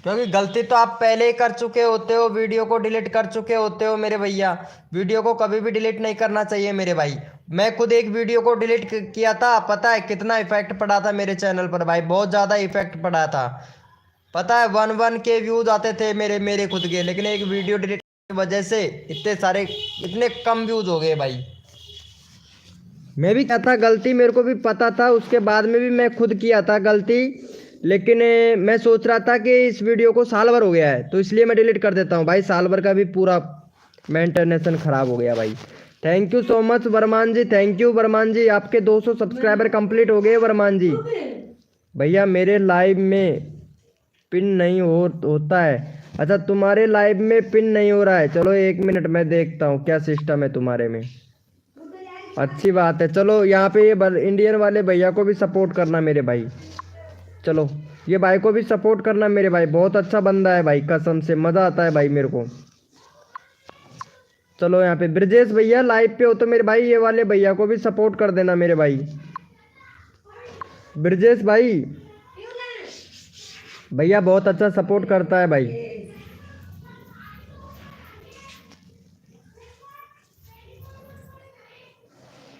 क्योंकि गलती तो आप पहले ही कर चुके होते हो, वीडियो को डिलीट कर चुके होते हो मेरे भैया। वीडियो को कभी भी डिलीट नहीं करना चाहिए मेरे भाई। मैं खुद एक वीडियो को डिलीट किया था, पता है कितना इफेक्ट पड़ा था मेरे चैनल पर भाई? बहुत ज़्यादा इफेक्ट पड़ा था, पता है 1 व्यूज आते थे मेरे खुद के, लेकिन एक वीडियो डिलीट की वजह से इतने कम व्यूज हो गए भाई। मैं भी क्या था, गलती मेरे को भी पता था, उसके बाद में भी मैं खुद किया था गलती, लेकिन मैं सोच रहा था कि इस वीडियो को साल भर हो गया है तो इसलिए मैं डिलीट कर देता हूँ भाई। साल भर का भी पूरा मेंटेनेंस खराब हो गया भाई। Thank you so much Varman ji, thank you Varman ji, आपके 200 सब्सक्राइबर कंप्लीट हो गए वर्मान जी। भैया मेरे लाइव में पिन नहीं होता है। अच्छा तुम्हारे लाइव में पिन नहीं हो रहा है, चलो 1 मिनट मैं देखता हूँ क्या सिस्टम है तुम्हारे में। अच्छी बात है, चलो यहाँ पे ये इंडियन वाले भैया को भी सपोर्ट करना मेरे भाई। चलो ये भाई को भी सपोर्ट करना मेरे भाई, बहुत अच्छा बंदा है भाई, कसम से मज़ा आता है भाई मेरे को। चलो यहाँ पे ब्रजेश भैया लाइव पे हो तो मेरे भाई ये वाले भैया को भी सपोर्ट कर देना मेरे भाई। ब्रजेश भाई भैया बहुत अच्छा सपोर्ट करता है भाई।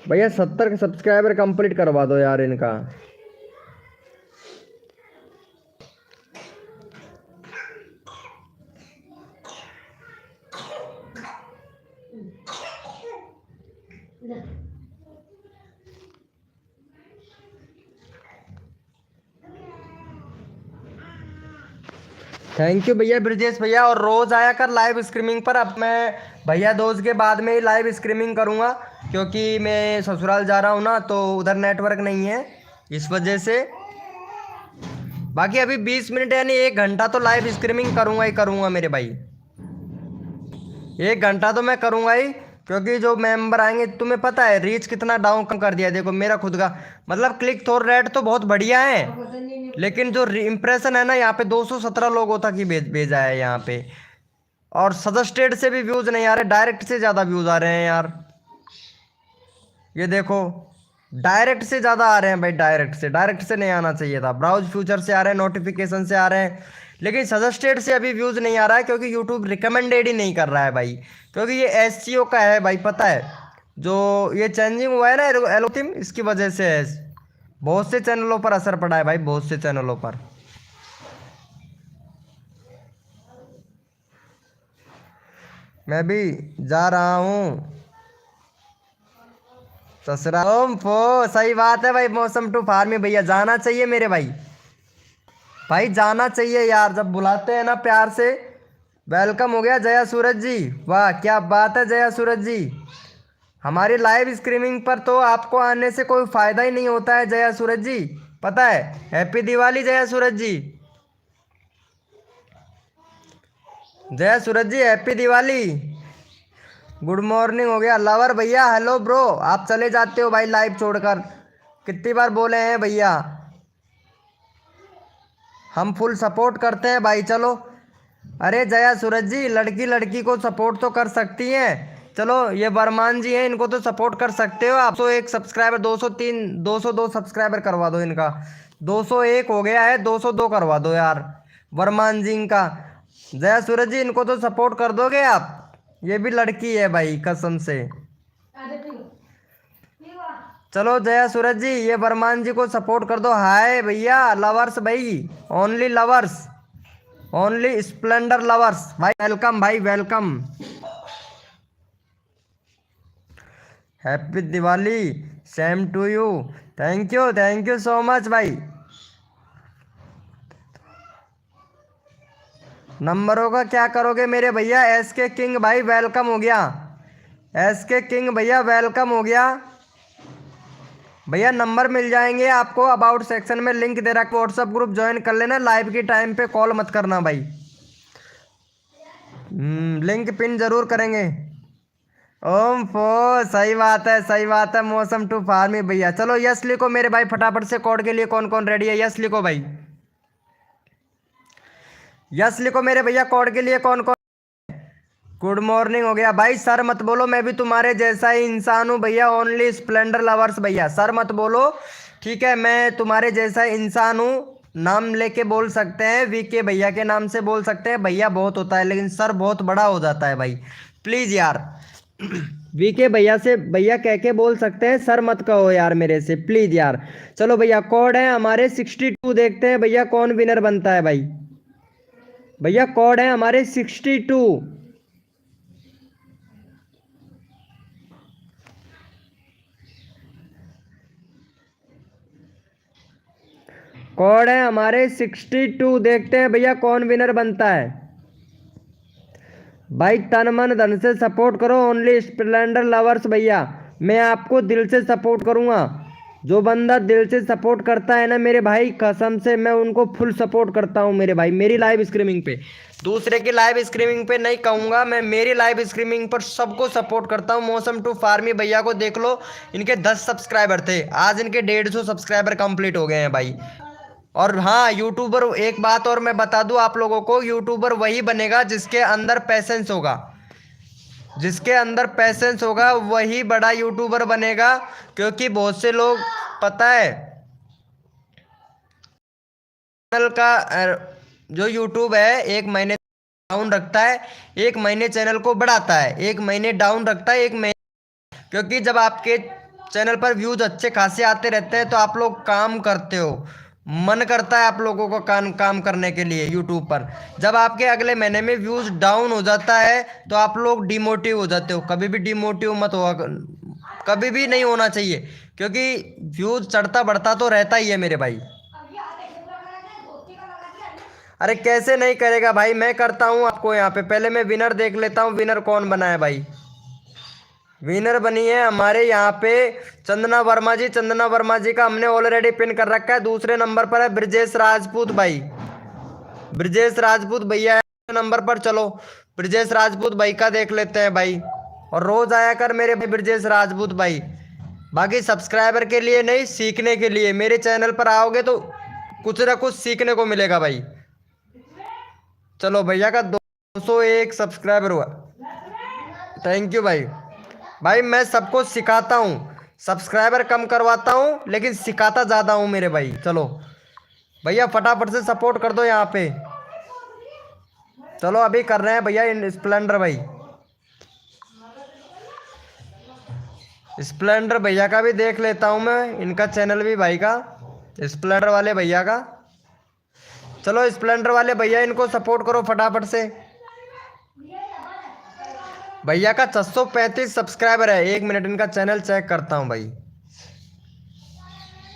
भैया 70 सब्सक्राइबर कंप्लीट करवा दो यार इनका। थैंक यू भैया ब्रजेश भैया। और रोज़ आया कर लाइव स्ट्रीमिंग पर। अब मैं भैया दोस्त के बाद में ही लाइव स्ट्रीमिंग करूँगा क्योंकि मैं ससुराल जा रहा हूँ ना, तो उधर नेटवर्क नहीं है इस वजह से। बाकी अभी 20 मिनट यानी 1 घंटा तो लाइव स्ट्रीमिंग करूँगा ही करूँगा मेरे भाई। 1 घंटा तो मैं करूँगा ही, क्योंकि जो मेंबर आएंगे, तुम्हें पता है रीच कितना डाउन कम कर दिया। देखो मेरा खुद का मतलब क्लिक थ्रू रेट तो बहुत बढ़िया है, लेकिन जो इम्प्रेशन है ना यहाँ पे 217 लोगों तक ही भेजा है यहाँ पे। और सजेस्टेड से भी व्यूज़ नहीं आ रहे, डायरेक्ट से ज़्यादा व्यूज़ आ रहे हैं यार। ये देखो डायरेक्ट से ज़्यादा आ रहे हैं भाई, डायरेक्ट से नहीं आना चाहिए था। ब्राउज फ्यूचर से आ रहे हैं, नोटिफिकेशन से आ रहे हैं, लेकिन सजेस्टेड से अभी व्यूज़ नहीं आ रहा है क्योंकि यूट्यूब रिकमेंडेड ही नहीं कर रहा है भाई। क्योंकि ये एसईओ का है भाई, पता है जो ये चेंजिंग हुआ है ना एल्गोरिथम, इसकी वजह से है। बहुत से चैनलों पर असर पड़ा है भाई, बहुत से चैनलों पर। मैं भी जा रहा हूँ ससुराल। ओम फो, सही बात है भाई, मौसम टू फार्मी भैया जाना चाहिए मेरे भाई, भाई जाना चाहिए यार, जब बुलाते हैं ना प्यार से। वेलकम हो गया जया सूरज जी, वाह क्या बात है जया सूरज जी। हमारी लाइव स्ट्रीमिंग पर तो आपको आने से कोई फायदा ही नहीं होता है जया सूरज जी, पता है। हैप्पी दिवाली जया सूरज जी, जया सूरज जी हैप्पी दिवाली। गुड मॉर्निंग हो गया लवर भैया, हेलो ब्रो। आप चले जाते हो भाई लाइव छोड़कर, कितनी बार बोले हैं भैया। हम फुल सपोर्ट करते हैं भाई, चलो। अरे जया सूरज जी, लड़की लड़की को सपोर्ट तो कर सकती हैं। चलो ये बरमान जी हैं, इनको तो सपोर्ट कर सकते हो आप। 201 सब्सक्राइबर, 203, 202 सब्सक्राइबर करवा दो इनका। 201 हो गया है, 202 करवा दो यार बरमान जी इनका। जया सूरज जी इनको तो सपोर्ट कर दोगे आप, ये भी लड़की है भाई कसम से। चलो जया सूरज जी ये बरमान जी को सपोर्ट कर दो। हाय भैया लवर्स भाई, only lovers, only Splendor lovers भाई, वेलकम भाई welcome. Happy Diwali, same to you. Thank you so much भाई। नंबरों का क्या करोगे मेरे भैया। एस के किंग भाई वेलकम हो गया, एस के किंग भैया वेलकम हो गया भैया। नंबर मिल जाएंगे आपको, अबाउट सेक्शन में लिंक दे रखा, व्हाट्सअप ग्रुप ज्वाइन कर लेना। लाइव के टाइम पे कॉल मत करना भाई, लिंक पिन जरूर करेंगे। ओम फो, सही बात है सही बात है, मौसम टू फार्मी भैया। चलो यस लिखो मेरे भाई फटाफट से, कोड के लिए कौन कौन रेडी है, यस लिखो भाई, यस लिखो मेरे भैया, कोड के लिए कौन कौन। गुड मॉर्निंग हो गया भाई। सर मत बोलो, मैं भी तुम्हारे जैसा ही इंसान हूँ भैया, ओनली स्प्लेंडर लवर्स भैया। सर मत बोलो ठीक है, मैं तुम्हारे जैसा इंसान हूँ। नाम लेके बोल सकते हैं, वीके भैया के नाम से बोल सकते हैं, भैया बहुत होता है लेकिन सर बहुत बड़ा हो जाता है भाई, प्लीज़ यार। वीके भैया से भैया कह के बोल सकते हैं, सर मत कहो यार मेरे से प्लीज़ यार। चलो भैया कोड है हमारे 62, देखते हैं भैया कौन विनर बनता है भाई। भैया कोड है हमारे 62, कोड है हमारे 62, देखते हैं भैया कौन विनर बनता है भाई। तन मन धन से सपोर्ट करो, ओनली स्प्लेंडर लवर्स भैया, मैं आपको दिल से सपोर्ट करूंगा। जो बंदा दिल से सपोर्ट करता है ना मेरे भाई, कसम से मैं उनको फुल सपोर्ट करता हूं मेरे भाई। मेरी लाइव स्ट्रीमिंग पे, दूसरे की लाइव स्ट्रीमिंग पे नहीं कहूँगा मैं, मेरी लाइव स्ट्रीमिंग पर सबको सपोर्ट करता हूँ। मौसम टू फार्मी भैया को देख लो, इनके 10 सब्सक्राइबर थे, आज इनके 150 सब्सक्राइबर कंप्लीट हो गए हैं भाई। और हाँ यूट्यूबर, एक बात और मैं बता दूं आप लोगों को, यूट्यूबर वही बनेगा जिसके अंदर पैसेंस होगा, जिसके अंदर पैसेंस होगा वही बड़ा यूट्यूबर बनेगा। क्योंकि बहुत से लोग, पता है चैनल का जो यूट्यूब है, एक महीने डाउन रखता है, एक महीने चैनल को बढ़ाता है, एक महीने डाउन रखता है, एक महीने। क्योंकि जब आपके चैनल पर व्यूज अच्छे खासे आते रहते हैं तो आप लोग काम करते हो, मन करता है आप लोगों को काम करने के लिए यूट्यूब पर। जब आपके अगले महीने में व्यूज डाउन हो जाता है तो आप लोग डिमोटिव हो जाते हो। कभी भी डिमोटिव मत हो, कभी भी नहीं होना चाहिए, क्योंकि व्यूज चढ़ता बढ़ता तो रहता ही है मेरे भाई। अरे कैसे नहीं करेगा भाई, मैं करता हूँ आपको यहाँ पे। पहले मैं विनर देख लेता हूँ, विनर कौन बना है भाई। विनर बनी है हमारे यहाँ पे चंदना वर्मा जी। चंदना वर्मा जी का हमने ऑलरेडी पिन कर रखा है। दूसरे नंबर पर है ब्रजेश राजपूत भाई, ब्रजेश राजपूत भैया है नंबर पर। चलो ब्रजेश राजपूत भाई का देख लेते हैं भाई, और रोज आया कर मेरे भाई ब्रजेश राजपूत भाई। बाकी सब्सक्राइबर के लिए नहीं, सीखने के लिए। मेरे चैनल पर आओगे तो कुछ ना कुछ सीखने को मिलेगा भाई। चलो भैया का 201 सब्सक्राइबर हुआ, थैंक यू भाई। भाई मैं सबको सिखाता हूँ, सब्सक्राइबर कम करवाता हूँ लेकिन सिखाता ज़्यादा हूँ मेरे भाई। चलो भैया फटाफट से सपोर्ट कर दो यहाँ पे। चलो अभी कर रहे हैं भैया इन स्प्लेंडर भाई। स्प्लेंडर भैया का भी देख लेता हूँ मैं, इनका चैनल भी भाई का, स्प्लेंडर वाले भैया का। चलो स्प्लेंडर वाले भैया इनको सपोर्ट करो फटाफट से। भैया का 635 सब्सक्राइबर है। 1 मिनट इनका चैनल चेक करता हूँ भाई।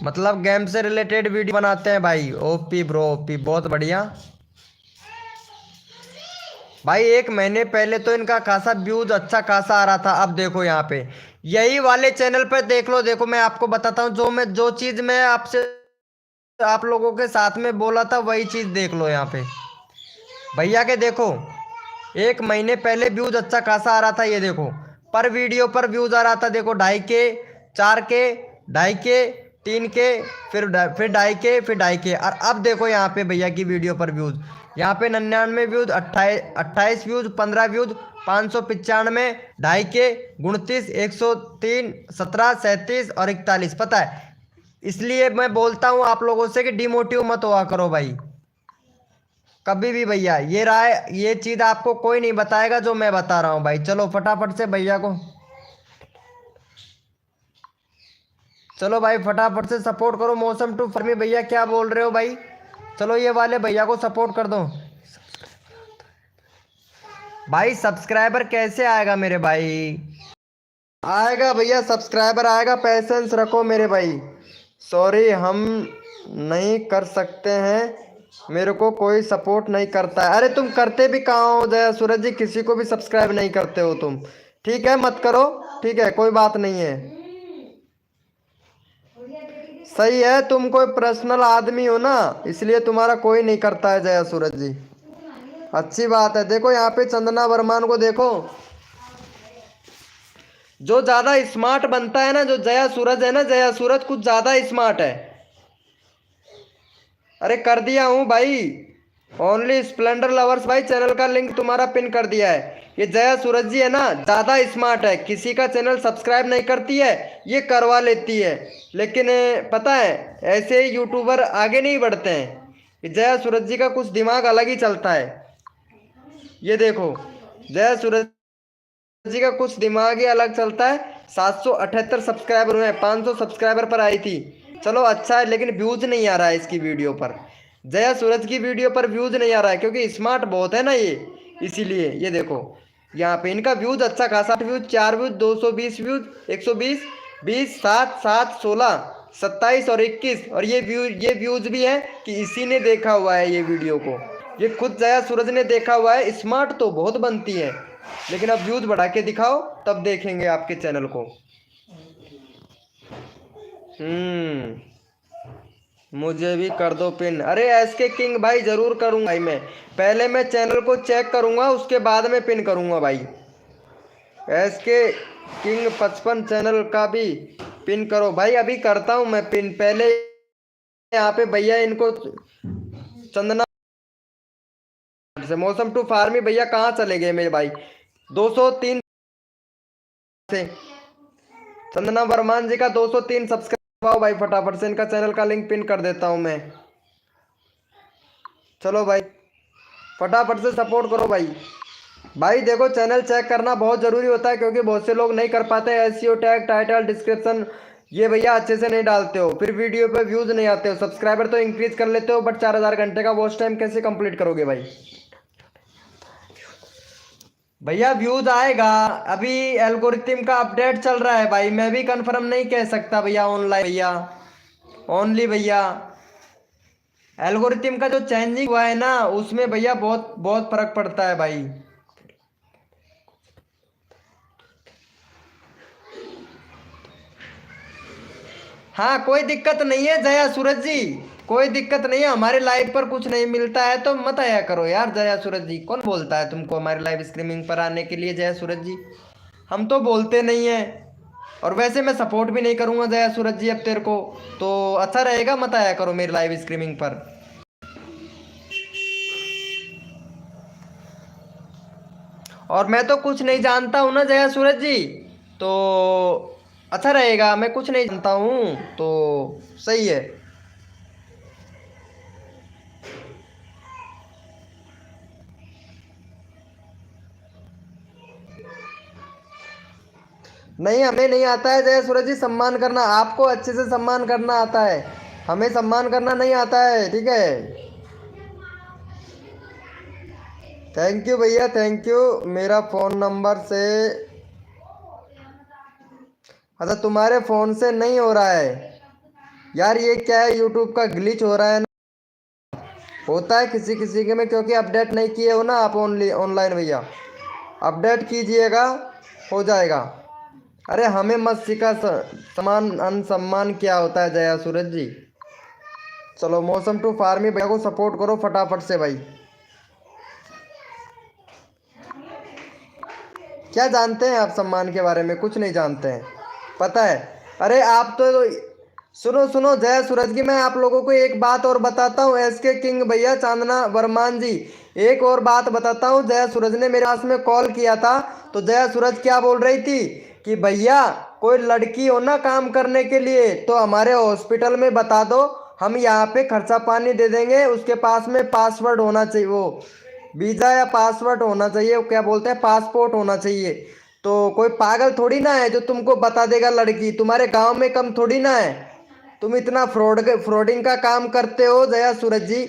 मतलब गेम से रिलेटेड वीडियो बनाते हैं भाई। ओपी ब्रो ओपी, बहुत बढ़िया भाई। 1 महीने पहले तो इनका खासा व्यूज अच्छा खासा आ रहा था। अब देखो यहाँ पे यही वाले चैनल पर देख लो। देखो मैं आपको बताता हूँ, जो चीज़ मैं आपसे आप लोगों के साथ में बोला था वही चीज़ देख लो यहाँ पे भैया के। देखो 1 महीने पहले व्यूज अच्छा खासा आ रहा था। ये देखो पर वीडियो पर व्यूज आ रहा था। देखो 2.5K, 4K, 2.5K, 3K, फिर 2.5K, फिर 2.5K। और अब देखो यहाँ पे भैया की वीडियो पर व्यूज, यहाँ पे 99 व्यूज, 28 व्यूज, 15 व्यूज, 595, 2.5K, 29, 103, 17, 37 और 41। पता है इसलिए मैं बोलता हूँ आप लोगों से कि डिमोटिव मत हुआ करो भाई कभी भी भैया। ये राय ये चीज़ आपको कोई नहीं बताएगा जो मैं बता रहा हूँ भाई। चलो फटाफट से भैया को, चलो भाई फटाफट से सपोर्ट करो। मौसम टू फर्मी भैया क्या बोल रहे हो भाई? चलो ये वाले भैया को सपोर्ट कर दो भाई। सब्सक्राइबर कैसे आएगा मेरे भाई? आएगा भैया सब्सक्राइबर आएगा, पेशेंस रखो मेरे भाई। सॉरी हम नहीं कर सकते हैं, मेरे को कोई सपोर्ट नहीं करता है। अरे तुम करते भी कहाँ हो दया सूरज जी? किसी को भी सब्सक्राइब नहीं करते हो तुम। ठीक है मत करो, ठीक है कोई बात नहीं है। सही है, तुम कोई पर्सनल आदमी हो ना, इसलिए तुम्हारा कोई नहीं करता है जया सूरज जी। अच्छी बात है। देखो यहाँ पे चंदना वर्मान को देखो, जो ज्यादा स्मार्ट बनता है ना, जो जया सूरज है ना, जया सूरज कुछ ज्यादा स्मार्ट है। अरे कर दिया हूँ भाई, ओनली स्प्लेंडर लवर्स भाई, चैनल का लिंक तुम्हारा पिन कर दिया है। ये जया सूरज जी है ना, ज़्यादा स्मार्ट है, किसी का चैनल सब्सक्राइब नहीं करती है, ये करवा लेती है। लेकिन पता है ऐसे यूट्यूबर आगे नहीं बढ़ते हैं। ये जया सूरज जी का कुछ दिमाग अलग ही चलता है। ये देखो जया सूरज जी का कुछ दिमाग ही अलग चलता है। 778 सब्सक्राइबर हुए हैं, 500 सब्सक्राइबर पर आई थी। चलो अच्छा है, लेकिन व्यूज नहीं आ रहा है इसकी वीडियो पर। जया सूरज की वीडियो पर व्यूज नहीं आ रहा है क्योंकि स्मार्ट बहुत है ना ये, इसीलिए। ये देखो यहाँ पे इनका व्यूज अच्छा खासा, व्यूज 4 व्यूज, 220 व्यूज, 120, 20, 7, 7, 16, 27 और 21। और ये व्यूज भी है कि इसी ने देखा हुआ है ये वीडियो को, ये खुद जया सूरज ने देखा हुआ है। स्मार्ट तो बहुत बनती है, लेकिन अब व्यूज बढ़ा के दिखाओ तब देखेंगे आपके चैनल को। मुझे भी कर दो पिन। अरे एसके किंग भाई जरूर करूंगा भाई। मैं पहले मैं चैनल को चेक करूंगा, उसके बाद में पिन करूंगा भाई। एसके किंग 55 चैनल का भी पिन करो भाई। अभी करता हूं मैं पिन। पहले यहाँ पे भैया इनको चंदना से, मौसम टू फार्मी भैया कहाँ चले गए मेरे भाई? 203 से चंदना वर्मान जी का 203 सब्सक्राइब आओ भाई फटाफट से। इनका चैनल का लिंक पिन कर देता हूं मैं। चलो भाई फटाफट से सपोर्ट करो भाई। भाई देखो चैनल चेक करना बहुत ज़रूरी होता है, क्योंकि बहुत से लोग नहीं कर पाते। एसईओ टैग, टाइटल, डिस्क्रिप्शन ये भैया अच्छे से नहीं डालते हो, फिर वीडियो पे व्यूज़ नहीं आते हो। सब्सक्राइबर तो इंक्रीज कर लेते हो, बट 4000 घंटे का वॉच टाइम कैसे कंप्लीट करोगे भाई? भैया व्यूज आएगा, अभी एल्गोरिथम का अपडेट चल रहा है भाई। मैं भी कंफर्म नहीं कह सकता भैया ऑनलाइन भैया, ओनली भैया एल्गोरिथम का जो चेंजिंग हुआ है ना, उसमें भैया बहुत बहुत फर्क पड़ता है भाई। हाँ कोई दिक्कत नहीं है जया सूरज जी, कोई दिक्कत नहीं है। हमारे लाइव पर कुछ नहीं मिलता है तो मत आया करो यार जया सूरज जी। कौन बोलता है तुमको हमारे लाइव स्ट्रीमिंग पर आने के लिए जया सूरज जी? हम तो बोलते नहीं है। और वैसे मैं सपोर्ट भी नहीं करूंगा जया सूरज जी अब तेरे को, तो अच्छा रहेगा मत आया करो मेरे लाइव स्ट्रीमिंग पर। और मैं तो कुछ नहीं जानता हूँ ना जया सूरज जी, तो अच्छा रहेगा, मैं कुछ नहीं जानता हूँ तो सही है। नहीं, हमें नहीं आता है जय सूरज जी सम्मान करना। आपको अच्छे से सम्मान करना आता है, हमें सम्मान करना नहीं आता है, ठीक है। थैंक यू भैया, थैंक यू। मेरा फ़ोन नंबर से, अच्छा तुम्हारे फ़ोन से नहीं हो रहा है यार, ये क्या है, यूट्यूब का ग्लिच हो रहा है ना। होता है किसी किसी के में, क्योंकि अपडेट नहीं किए हो ना आप ओनली ऑनलाइन भैया। अपडेट कीजिएगा, हो जाएगा। अरे हमें मत सिखा समान अनसम्मान क्या होता है जया सूरज जी। चलो मौसम टू फार्मी भैया को सपोर्ट करो फटाफट से भाई। क्या जानते हैं आप सम्मान के बारे में? कुछ नहीं जानते हैं, पता है। अरे आप तो सुनो सुनो जय सूरज की, मैं आप लोगों को एक बात और बताता हूँ। एसके किंग भैया, चांदना वर्मान जी, एक और बात बताता हूँ। जया सूरज ने मेरे पास में कॉल किया था, तो जया सूरज क्या बोल रही थी कि भैया कोई लड़की हो ना काम करने के लिए तो हमारे हॉस्पिटल में बता दो, हम यहाँ पे खर्चा पानी दे देंगे। उसके पास में पासवर्ड होना चाहिए, वो वीज़ा या पासवर्ड होना चाहिए, वो क्या बोलते हैं, पासपोर्ट होना चाहिए। तो कोई पागल थोड़ी ना है जो तुमको बता देगा लड़की, तुम्हारे गांव में कम थोड़ी ना है। तुम इतना फ्रॉडिंग का काम करते हो जया सूरज जी,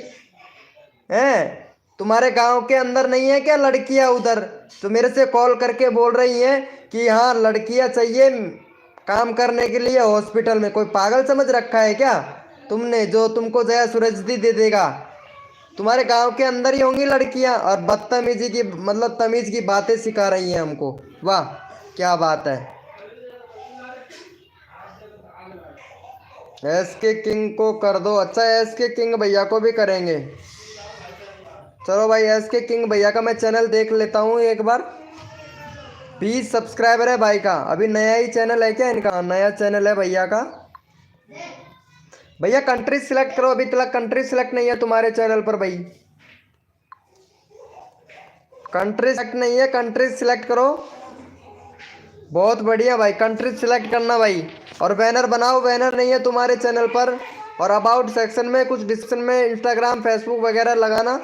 हैं? तुम्हारे गांव के अंदर नहीं है क्या लड़कियां उधर, तो मेरे से कॉल करके बोल रही हैं कि हाँ लड़कियां चाहिए काम करने के लिए हॉस्पिटल में। कोई पागल समझ रखा है क्या तुमने, जो तुमको जया सूरज जी दे देगा? तुम्हारे गांव के अंदर ही होंगी लड़कियां, और बदतमीजी की मतलब तमीज की बातें सिखा रही हैं हमको। वाह क्या बात है। एस के किंग को कर दो। अच्छा एस के किंग भैया को भी करेंगे। चलो भाई, एस के किंग भैया का मैं चैनल देख लेता हूँ एक बार। 20 सब्सक्राइबर है भाई का, अभी नया ही चैनल है क्या इनका? नया चैनल है भैया का। भैया कंट्री सिलेक्ट करो, अभी तक कंट्री सिलेक्ट नहीं है तुम्हारे चैनल पर भाई। कंट्री सिलेक्ट नहीं है, कंट्री सिलेक्ट करो। बहुत बढ़िया भाई, कंट्री सिलेक्ट करना भाई। और बैनर बनाओ, बैनर नहीं है तुम्हारे चैनल पर। और अबाउट सेक्शन में कुछ डिस्क्रिप्शन में इंस्टाग्राम फेसबुक वगैरह लगाना।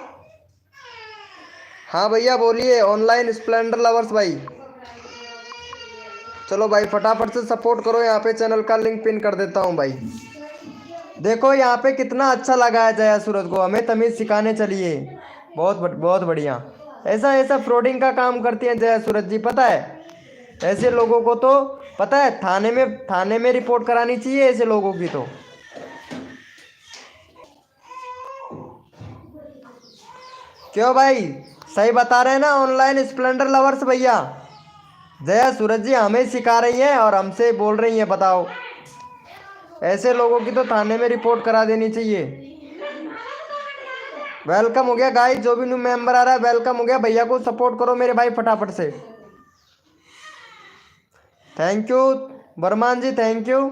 हाँ भैया बोलिए, ऑनलाइन स्प्लेंडर लवर्स भाई। चलो भाई फटाफट से सपोर्ट करो, यहाँ पे चैनल का लिंक पिन कर देता हूँ भाई। देखो यहाँ पे कितना अच्छा लगा है जया सूरज को, हमें तमीज़ सिखाने चलिए। बहुत बढ़िया। ऐसा ऐसा फ्रॉडिंग का काम करती हैं जया सूरज जी, पता है। ऐसे लोगों को तो पता है थाने में रिपोर्ट करानी चाहिए ऐसे लोगों की तो। क्यों भाई, सही बता रहे हैं ना ऑनलाइन स्प्लेंडर लवर्स भैया। जया सूरज जी हमें सिखा रही हैं और हमसे बोल रही हैं, बताओ। ऐसे लोगों की तो थाने में रिपोर्ट करा देनी चाहिए। वेलकम हो गया गाइस, जो भी न्यू मेंबर आ रहा है वेलकम हो गया। भैया को सपोर्ट करो मेरे भाई फटाफट से। Thank you Barman ji, thank you.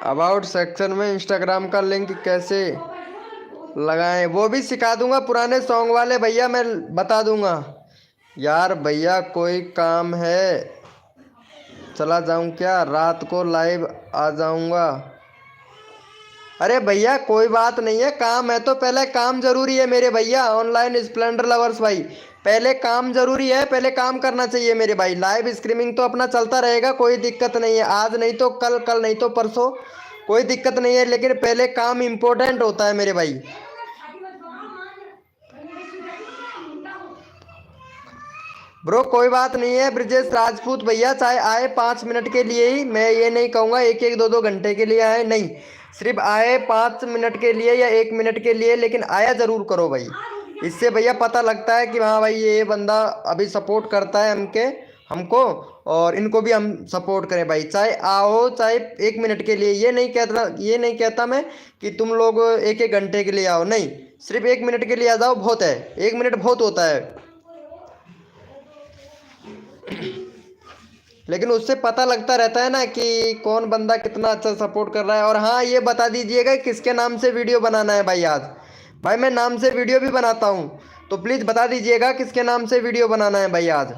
About section में इंस्टाग्राम का लिंक कैसे लगाएं वो भी सिखा दूंगा। पुराने सॉन्ग वाले भैया मैं बता दूंगा। यार भैया कोई काम है, चला जाऊं क्या? रात को लाइव आ जाऊंगा। अरे भैया कोई बात नहीं है, काम है तो पहले काम जरूरी है मेरे भैया। ऑनलाइन स्प्लेंडर लवर्स भाई, पहले काम जरूरी है, पहले काम करना चाहिए मेरे भाई। लाइव स्ट्रीमिंग तो अपना चलता रहेगा, कोई दिक्कत नहीं है। आज नहीं तो कल, कल नहीं तो परसों, कोई दिक्कत नहीं है, लेकिन पहले काम इम्पोर्टेंट होता है मेरे भाई। ब्रो कोई बात नहीं है ब्रिजेश राजपूत भैया, चाहे आए 5 मिनट के लिए ही, मैं ये नहीं कहूँगा एक एक दो दो घंटे के लिए आए, नहीं। सिर्फ आए 5 मिनट के लिए या 1 मिनट के लिए, लेकिन आया ज़रूर करो भाई। इससे भैया पता लगता है कि हाँ भाई ये बंदा अभी सपोर्ट करता है हमको, और इनको भी हम सपोर्ट करें भाई। चाहे आओ चाहे 1 मिनट के लिए, ये नहीं कहता मैं कि तुम लोग एक एक घंटे के लिए आओ, नहीं। सिर्फ 1 मिनट के लिए आ जाओ, बहुत है, 1 मिनट बहुत होता है। लेकिन उससे पता लगता रहता है ना कि कौन बंदा कितना अच्छा सपोर्ट कर रहा है। और हाँ, ये बता दीजिएगा किसके नाम से वीडियो बनाना है भाई आज। भाई मैं नाम से वीडियो भी बनाता हूँ, तो प्लीज़ बता दीजिएगा किसके नाम से वीडियो बनाना है भाई आज।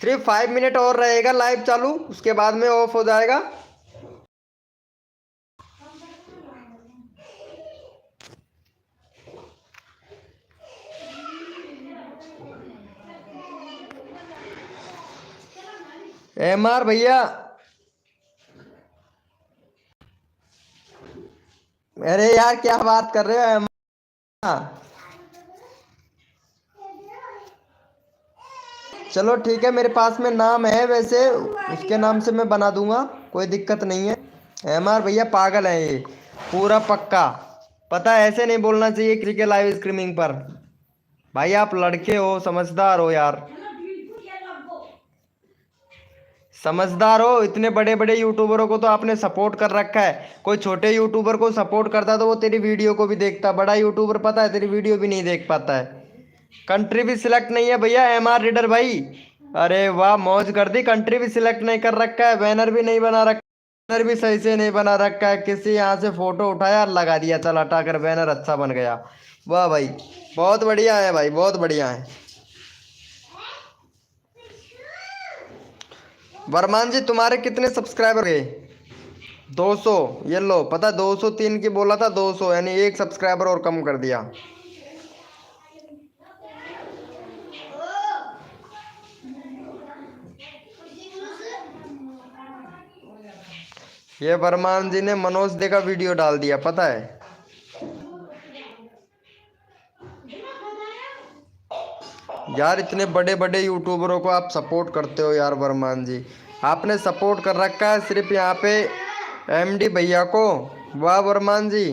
सिर्फ 5 मिनट और रहेगा लाइव चालू, उसके बाद में ऑफ हो जाएगा। MR भैया, अरे यार क्या बात कर रहे हो MR। चलो ठीक है, मेरे पास में नाम है वैसे, उसके नाम से मैं बना दूंगा, कोई दिक्कत नहीं है। MR भैया पागल है ये, पूरा पक्का। पता है ऐसे नहीं बोलना चाहिए किसी के लाइव स्ट्रीमिंग पर। भाई आप लड़के हो, समझदार हो यार, समझदार हो। इतने बड़े बड़े यूट्यूबरों को तो आपने सपोर्ट कर रखा है। कोई छोटे यूट्यूबर को सपोर्ट करता तो वो तेरी वीडियो को भी देखता, बड़ा यूट्यूबर पता है तेरी वीडियो भी नहीं देख पाता है। कंट्री भी सिलेक्ट नहीं है भैया MR रीडर भाई। अरे वाह, मौज कर दी। कंट्री भी सिलेक्ट नहीं कर रखा है, बैनर भी नहीं बना रखा, बैनर भी सही से नहीं बना रखा है। किसी यहाँ से फोटो उठाया और लगा दिया, चल हटा कर बैनर अच्छा बन गया। वाह भाई, बहुत बढ़िया है भाई, बहुत बढ़िया है। वरमान जी तुम्हारे कितने सब्सक्राइबर गए? 200। ये लो, पता 203 की बोला था, 200 यानी 1 सब्सक्राइबर और कम कर दिया। ये वरमान जी ने मनोज दे का वीडियो डाल दिया, पता है। यार इतने बड़े बड़े यूट्यूबरों को आप सपोर्ट करते हो यार वरमान जी। आपने सपोर्ट कर रखा है सिर्फ यहाँ पे MD भैया को। वाह वरमान जी,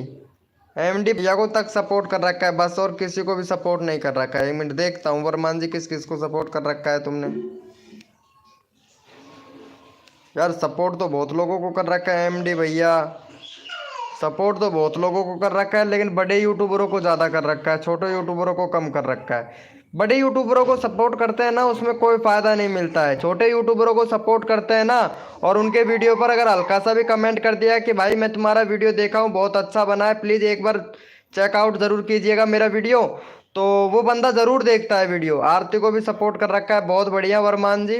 MD भैया को तक सपोर्ट कर रखा है बस, और किसी को भी सपोर्ट नहीं कर रखा है। 1 मिनट देखता हूँ वरमान जी किस किस को सपोर्ट कर रखा है तुमने। यार सपोर्ट तो बहुत लोगों को कर रखा है MD भैया, सपोर्ट तो बहुत लोगों को कर रखा है, लेकिन बड़े यूट्यूबरों को ज़्यादा कर रखा है, छोटे यूट्यूबरों को कम कर रखा है। बड़े यूट्यूबरों को सपोर्ट करते हैं ना, उसमें कोई फ़ायदा नहीं मिलता है। छोटे यूट्यूबरों को सपोर्ट करते हैं ना, और उनके वीडियो पर अगर हल्का सा भी कमेंट कर दिया कि भाई मैं तुम्हारा वीडियो देखा हूँ, बहुत अच्छा बना है, प्लीज़ एक बार चेकआउट ज़रूर कीजिएगा मेरा वीडियो, तो वो बंदा ज़रूर देखता है वीडियो। आरती को भी सपोर्ट कर रखा है, बहुत बढ़िया वरमान जी,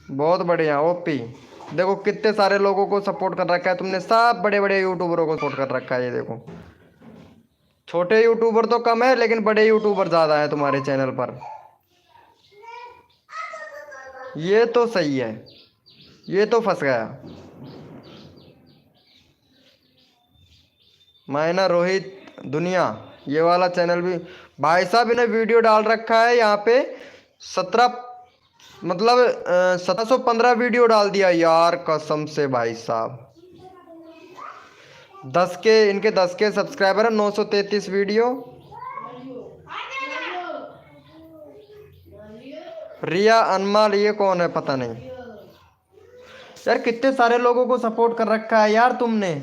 बहुत बढ़िया OP। देखो कितने सारे लोगों को सपोर्ट कर रखा है तुमने, सब बड़े बड़े यूट्यूबरों को सपोर्ट कर रखा है। ये देखो, छोटे यूट्यूबर तो कम है लेकिन बड़े यूट्यूबर ज़्यादा है तुम्हारे चैनल पर। ये तो सही है, ये तो फंस गया। मायना रोहित दुनिया, ये वाला चैनल भी भाई साहब इन्हें वीडियो डाल रखा है यहाँ पे 17, मतलब 1715 वीडियो डाल दिया यार, कसम से भाई साहब। 10 के सब्सक्राइबर है, 933 वीडियो। रिया अनमल ये कौन है पता नहीं। यार कितने सारे लोगों को सपोर्ट कर रखा है यार तुमने।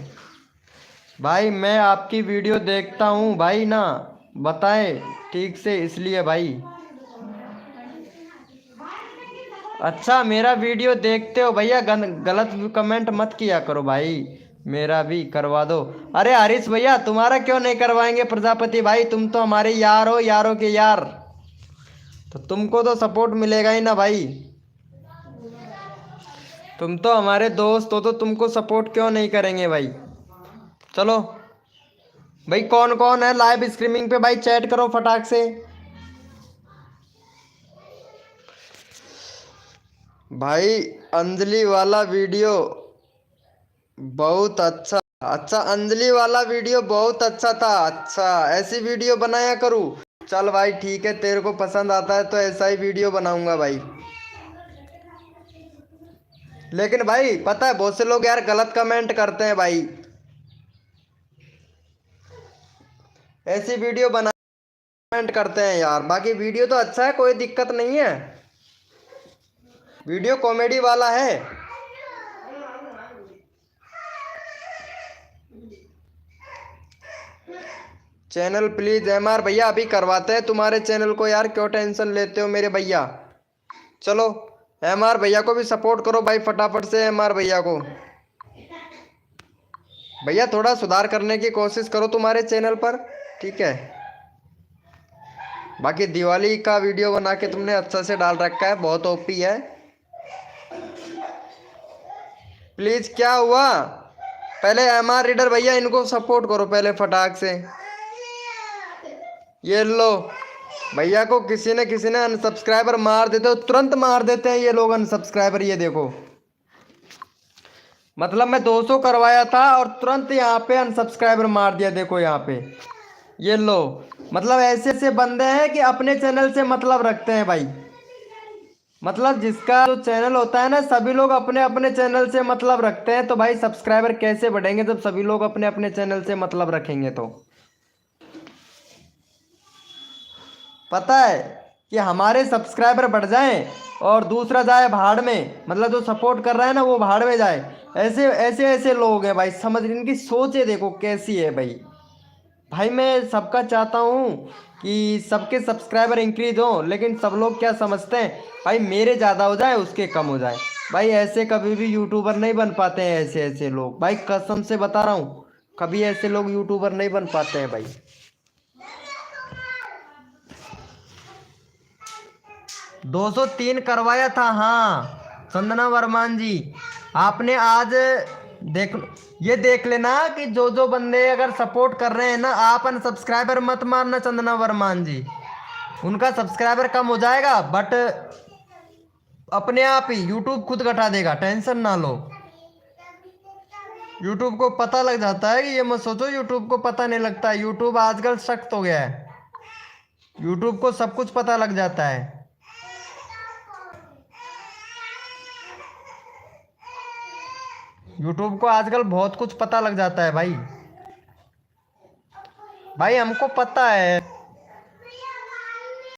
भाई मैं आपकी वीडियो देखता हूँ भाई ना, बताएं ठीक से, इसलिए भाई। अच्छा मेरा वीडियो देखते हो भैया, गलत कमेंट मत किया करो भाई, मेरा भी करवा दो। अरे हरीश भैया तुम्हारा क्यों नहीं करवाएंगे प्रजापति भाई, तुम तो हमारे यार हो, यारों के यार, तो तुमको तो सपोर्ट मिलेगा ही ना भाई। तुम तो हमारे दोस्त हो, तो तुमको सपोर्ट क्यों नहीं करेंगे भाई। चलो भाई, कौन कौन है लाइव स्ट्रीमिंग पे भाई, चैट करो फटाक से। भाई अंजलि वाला वीडियो बहुत अच्छा, अच्छा अंजलि वाला वीडियो बहुत अच्छा था। अच्छा ऐसी वीडियो बनाया करूँ, चल भाई ठीक है, तेरे को पसंद आता है तो ऐसा ही वीडियो बनाऊंगा भाई। लेकिन भाई पता है बहुत से लोग यार गलत कमेंट करते हैं भाई, ऐसी वीडियो बना कमेंट करते हैं यार। बाकी वीडियो तो अच्छा है, कोई दिक्कत नहीं है, वीडियो कॉमेडी वाला है। चैनल प्लीज MR भैया अभी करवाते हैं तुम्हारे चैनल को यार, क्यों टेंशन लेते हो मेरे भैया। चलो MR भैया को भी सपोर्ट करो भाई फटाफट से, MR भैया को। भैया थोड़ा सुधार करने की कोशिश करो तुम्हारे चैनल पर, ठीक है। बाकी दिवाली का वीडियो बना के तुमने अच्छा से डाल रखा है, बहुत ओपी है। प्लीज क्या हुआ, पहले MR रीडर भैया इनको सपोर्ट करो पहले फटाक से। ये लो भैया को किसी ने अनसब्सक्राइबर मार देते हो, तुरंत मार देते हैं ये लोग अनसब्सक्राइबर। ये देखो मतलब मैं 200 करवाया था और तुरंत यहाँ पे अनसब्सक्राइबर मार दिया, देखो यहाँ पे। ये लो मतलब ऐसे ऐसे बंदे हैं कि अपने चैनल से मतलब रखते हैं भाई। मतलब जिसका जो चैनल होता है ना, सभी लोग अपने अपने चैनल से मतलब रखते हैं, तो भाई सब्सक्राइबर कैसे बढ़ेंगे जब सभी लोग अपने अपने चैनल से मतलब रखेंगे। तो पता है कि हमारे सब्सक्राइबर बढ़ जाएं और दूसरा जाए भाड़ में, मतलब जो सपोर्ट कर रहा है ना वो भाड़ में जाए। ऐसे ऐसे ऐसे लोग हैं भाई, समझ इनकी सोचे देखो कैसी है भाई। भाई मैं सबका चाहता हूँ कि सबके सब्सक्राइबर इंक्रीज हो, लेकिन सब लोग क्या समझते हैं भाई, मेरे ज़्यादा हो जाए उसके कम हो जाए। भाई ऐसे कभी भी यूट्यूबर नहीं बन पाते हैं, ऐसे ऐसे लोग भाई, कसम से बता रहा हूँ, कभी ऐसे लोग यूट्यूबर नहीं बन पाते हैं भाई। 203 करवाया था हाँ संजना वर्मान जी, आपने आज देख, ये देख लेना कि जो जो बंदे अगर सपोर्ट कर रहे हैं ना, आप अनसब्सक्राइबर मत मारना चंदना वर्मान जी, उनका सब्सक्राइबर कम हो जाएगा, बट अपने आप ही यूट्यूब खुद घटा देगा, टेंशन ना लो। यूट्यूब को पता लग जाता है, कि ये मत सोचो यूट्यूब को पता नहीं लगता। यूट्यूब आजकल सख्त हो गया है, यूट्यूब को सब कुछ पता लग जाता है। यूट्यूब को आजकल बहुत कुछ पता लग जाता है भाई। भाई हमको पता है।